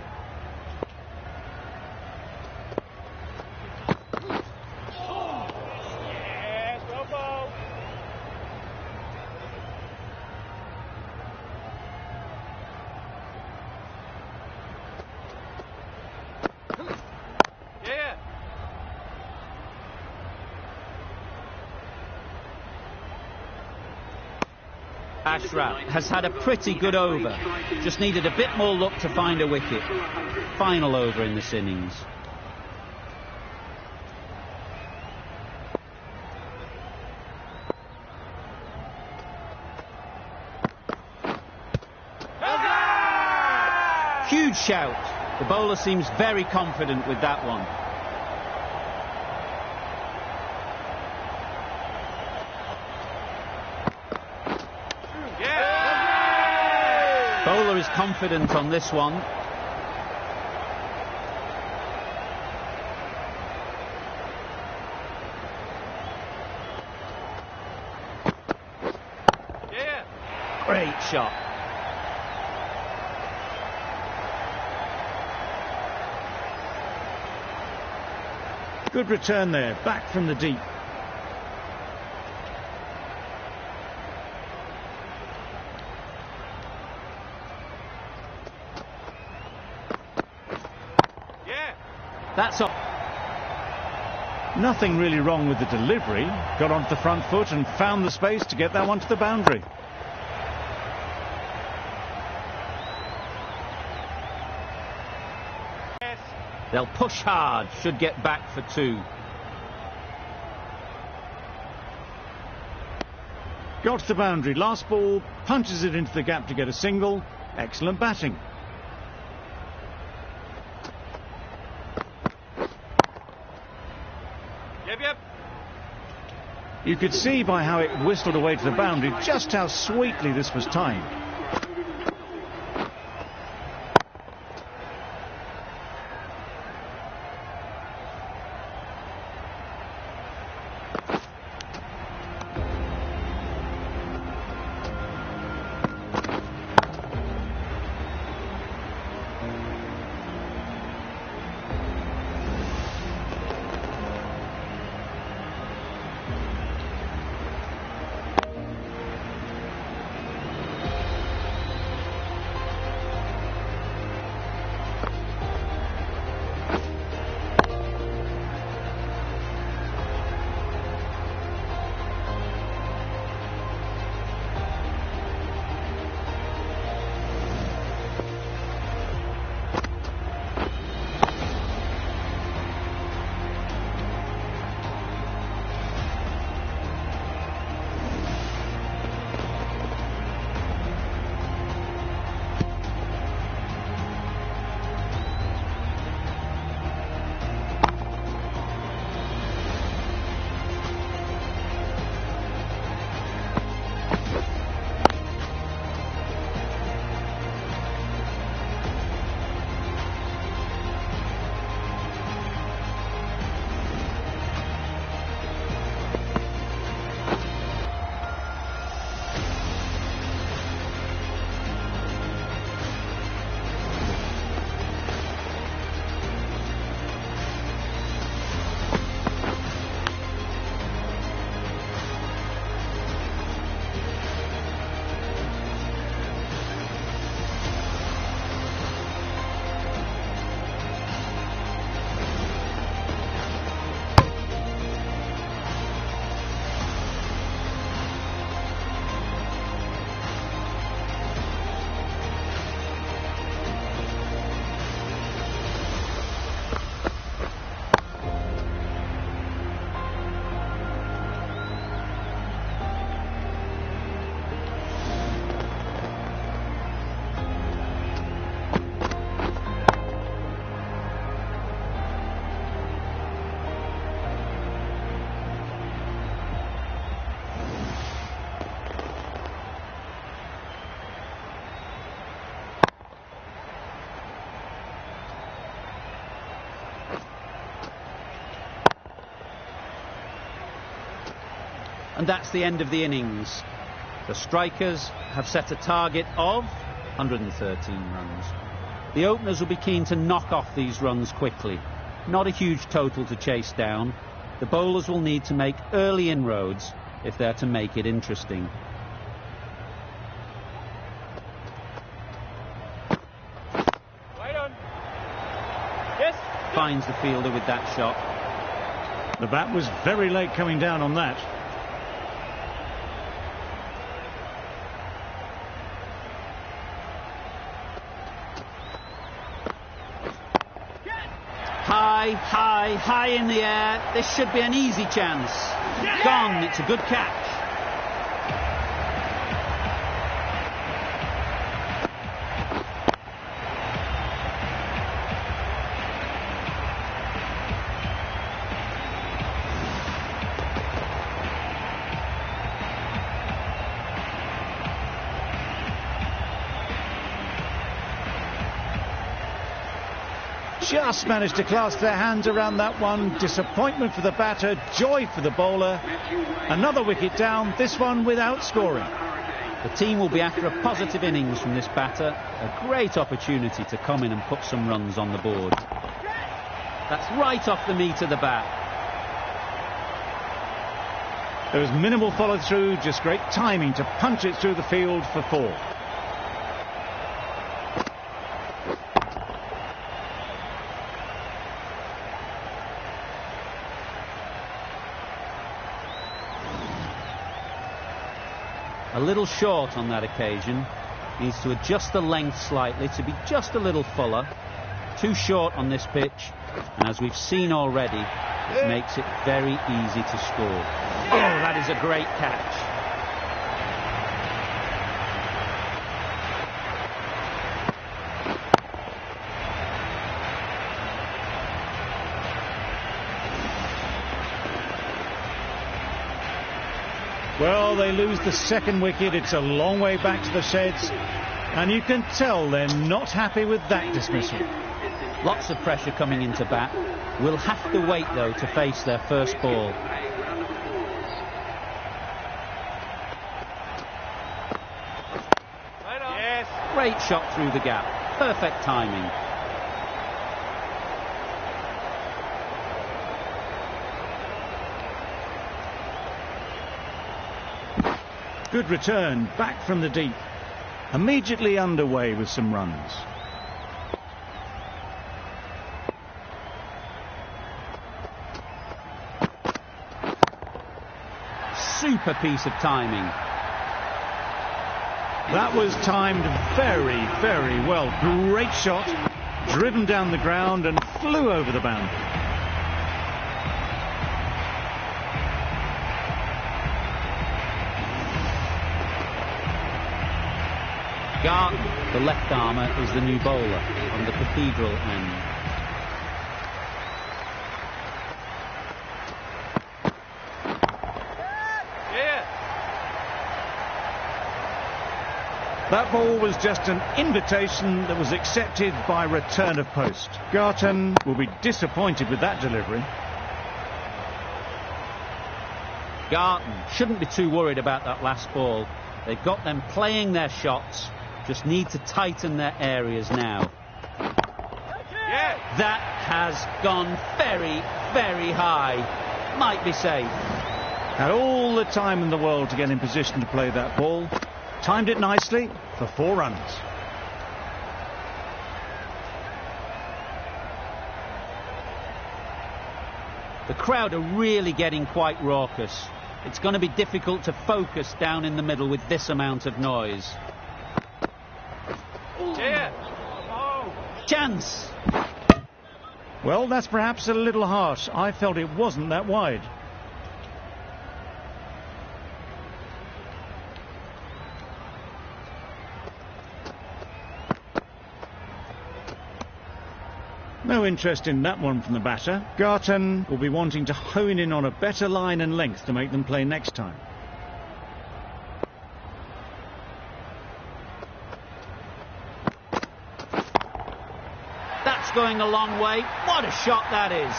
Yes, well bowled. Yeah. Ashraf has had a pretty good over. Just needed a bit more luck to find a wicket. Final over in this innings. Huge shout. The bowler seems very confident with that one. Bowler is confident on this one. Yeah. Great shot. Good return there, back from the deep. Yeah. That's up. Nothing really wrong with the delivery. Got onto the front foot and found the space to get that one to the boundary. Yes. They'll push hard, should get back for 2. Got to the boundary. Last ball, punches it into the gap to get a single. Excellent batting. Yep. You could see by how it whistled away to the boundary just how sweetly this was timed. And that's the end of the innings. The strikers have set a target of 113 runs. The openers will be keen to knock off these runs quickly. Not a huge total to chase down. The bowlers will need to make early inroads if they're to make it interesting. Right on. Yes. Finds the fielder with that shot. The bat was very late coming down on that. High in the air. This should be an easy chance. Gone. It's a good catch. Just managed to clasp their hands around that one. Disappointment for the batter, joy for the bowler. Another wicket down, this one without scoring. The team will be after a positive innings from this batter. A great opportunity to come in and put some runs on the board. That's right off the meat of the bat. There was minimal follow through, just great timing to punch it through the field for 4. A little short on that occasion. Needs to adjust the length slightly to be just a little fuller. Too short on this pitch, and as we've seen already, it makes it very easy to score. Oh, that is a great catch. Well, they lose the second wicket. It's a long way back to the sheds, and you can tell they're not happy with that dismissal. Lots of pressure coming into bat. Will have to wait, though, to face their first ball. Right on. Yes. Great shot through the gap. Perfect timing. Good return, back from the deep. Immediately underway with some runs. Super piece of timing. That was timed very, very well. Great shot, driven down the ground and flew over the boundary. Garton, the left armour, is the new bowler on the Cathedral end. Yeah. That ball was just an invitation that was accepted by return of post. Garton will be disappointed with that delivery. Garton shouldn't be too worried about that last ball. They've got them playing their shots. Just need to tighten their areas now. Yeah. That has gone very, very high. Might be safe. Had all the time in the world to get in position to play that ball. Timed it nicely for 4 runs. The crowd are really getting quite raucous. It's going to be difficult to focus down in the middle with this amount of noise. Yeah. Oh. Chance! Well, that's perhaps a little harsh. I felt it wasn't that wide. No interest in that one from the batter. Garton will be wanting to hone in on a better line and length to make them play next time. That's going a long way. What a shot that is.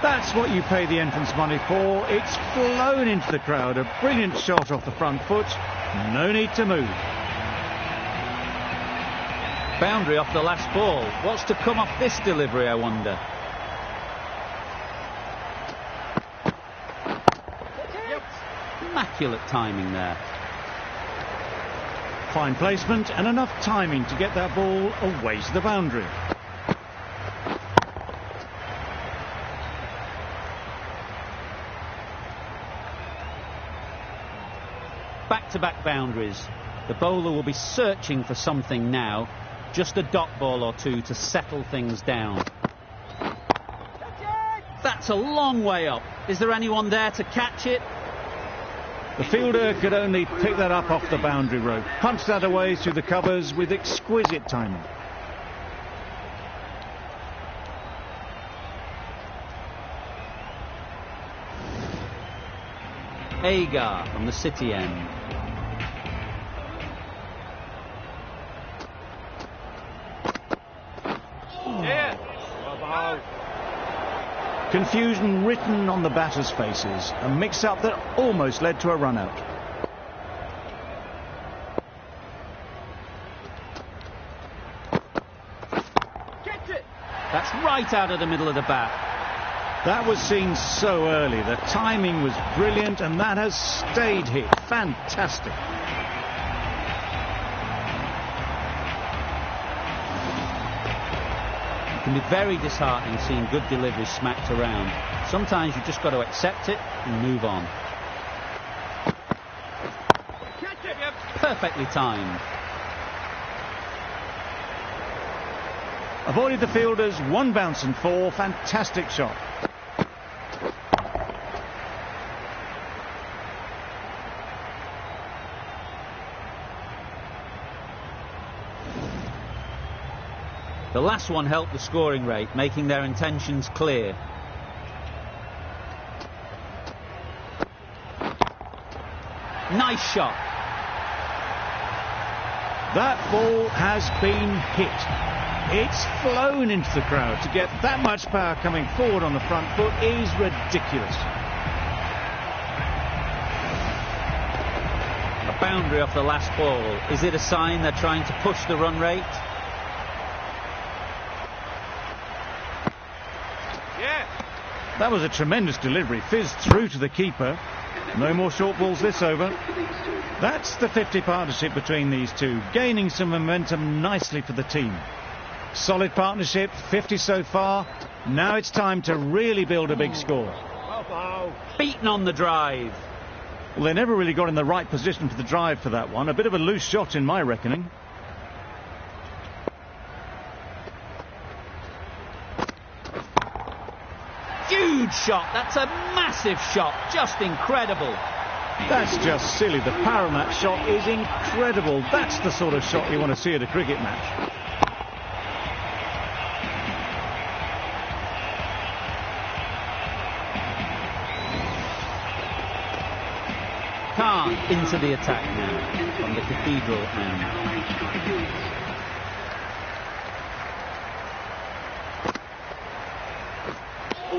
That's what you pay the entrance money for. It's flown into the crowd. A brilliant shot off the front foot. No need to move. Boundary off the last ball. What's to come off this delivery, I wonder? Immaculate timing there. Fine placement and enough timing to get that ball away to the boundary. Back-to-back boundaries. The bowler will be searching for something now. Just a dot ball or two to settle things down. That's a long way up. Is there anyone there to catch it? The fielder could only pick that up off the boundary rope. Punched that away through the covers with exquisite timing. Agar from the city end. Yeah. Confusion written on the batters' faces. A mix-up that almost led to a run-out. That's right out of the middle of the bat. That was seen so early. The timing was brilliant and that has stayed hit. Fantastic. It can be very disheartening seeing good deliveries smacked around. Sometimes you've just got to accept it and move on. Perfectly timed. Avoided the fielders, one bounce and four. Fantastic shot. The last one helped the scoring rate, making their intentions clear. Nice shot. That ball has been hit. It's flown into the crowd. To get that much power coming forward on the front foot is ridiculous. A boundary off the last ball. Is it a sign they're trying to push the run rate? That was a tremendous delivery. Fizzed through to the keeper. No more short balls this over. That's the 50 partnership between these two, gaining some momentum nicely for the team. Solid partnership, 50 so far. Now it's time to really build a big score. Beaten on the drive. Well, they never really got in the right position for the drive for that one. A bit of a loose shot in my reckoning. Huge shot. That's a massive shot. Just incredible. That's just silly. The power on that shot is incredible. That's the sort of shot you want to see at a cricket match. Khan into the attack now from the Cathedral end.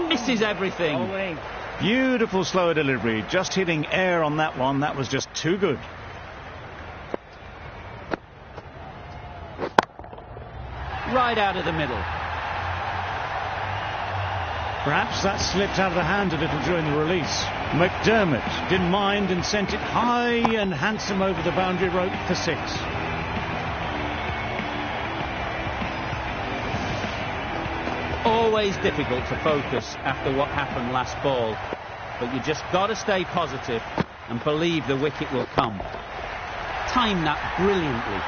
Misses everything. Beautiful slower delivery. Just hitting air on that one. That was just too good. Right out of the middle. Perhaps that slipped out of the hand a little during the release. McDermott didn't mind and sent it high and handsome over the boundary rope for 6. Always difficult to focus after what happened last ball, but you just got to stay positive and believe the wicket will come. Time that brilliantly.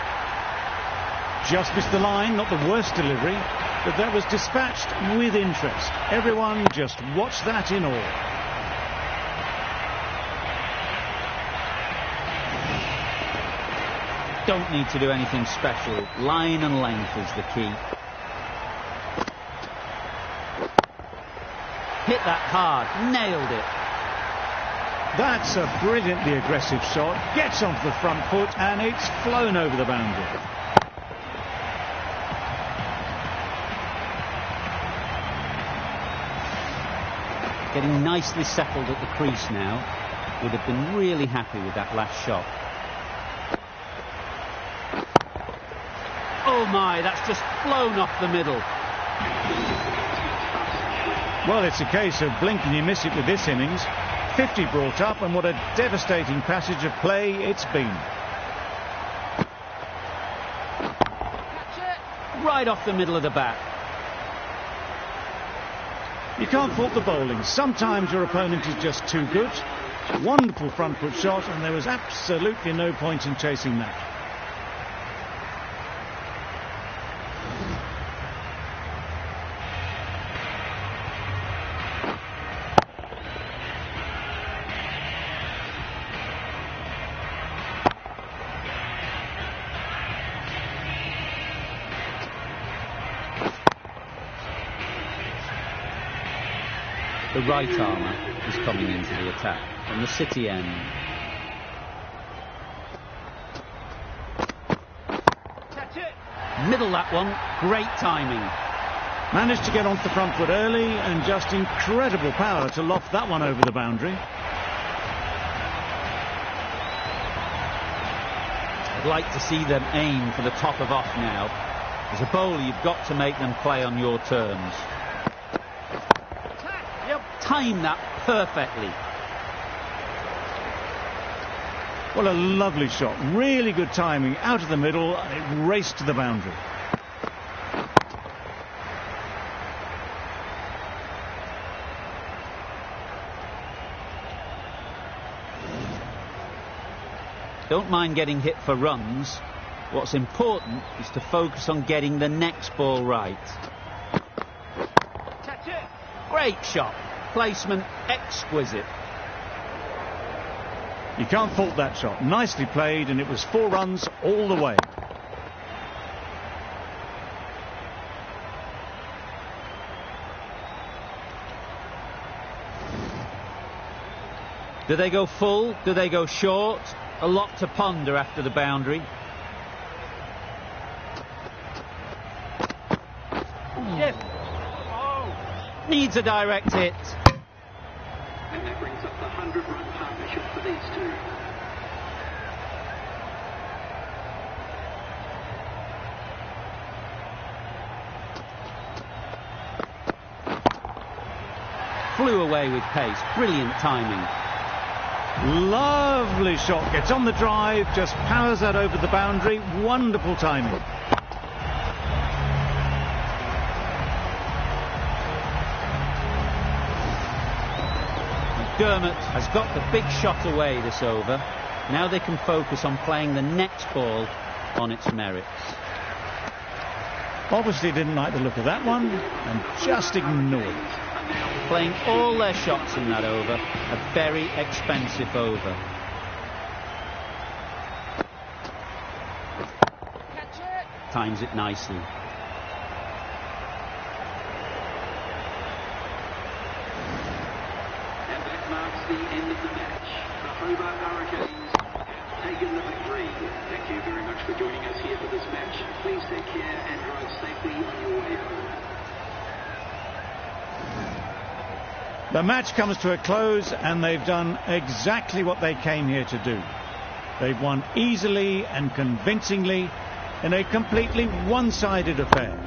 Just missed the line, not the worst delivery, but that was dispatched with interest. Everyone just watched that in awe. Don't need to do anything special. Line and length is the key. Hit that hard, nailed it. That's a brilliantly aggressive shot. Gets onto the front foot and it's flown over the boundary. Getting nicely settled at the crease now. Would have been really happy with that last shot. Oh my, that's just flown off the middle. Well, it's a case of blink and you miss it with this innings. 50 brought up, and what a devastating passage of play it's been. Right off the middle of the bat. You can't fault the bowling. Sometimes your opponent is just too good. Wonderful front foot shot, and there was absolutely no point in chasing that. The right armour is coming into the attack from the City end. Catch it. Middle that one, great timing. Managed to get onto the front foot early, and just incredible power to loft that one over the boundary. I'd like to see them aim for the top of off now. As a bowler, you've got to make them play on your terms. Time that perfectly. What a lovely shot. Really good timing. Out of the middle, and it raced to the boundary. Don't mind getting hit for runs. What's important is to focus on getting the next ball right. Catch it. Great shot. Placement exquisite. You can't fault that shot. Nicely played, and it was 4 runs all the way. Do they go full? Do they go short? A lot to ponder after the boundary. Yes. Oh. Needs a direct hit. And that brings up the 100-run partnership for these two. Flew away with pace. Brilliant timing. Lovely shot. Gets on the drive, just powers that over the boundary. Wonderful timing. Dermot has got the big shot away this over. Now they can focus on playing the next ball on its merits. Obviously didn't like the look of that one, and just ignored it. Playing all their shots in that over. A very expensive over. Catch it. Times it nicely. And that marks the end of the match. The Hobart Hurricanes have taken the victory. Thank you very much for joining us here for this match. Please take care and drive safely on your way home. The match comes to a close, and they've done exactly what they came here to do. They've won easily and convincingly in a completely one-sided affair.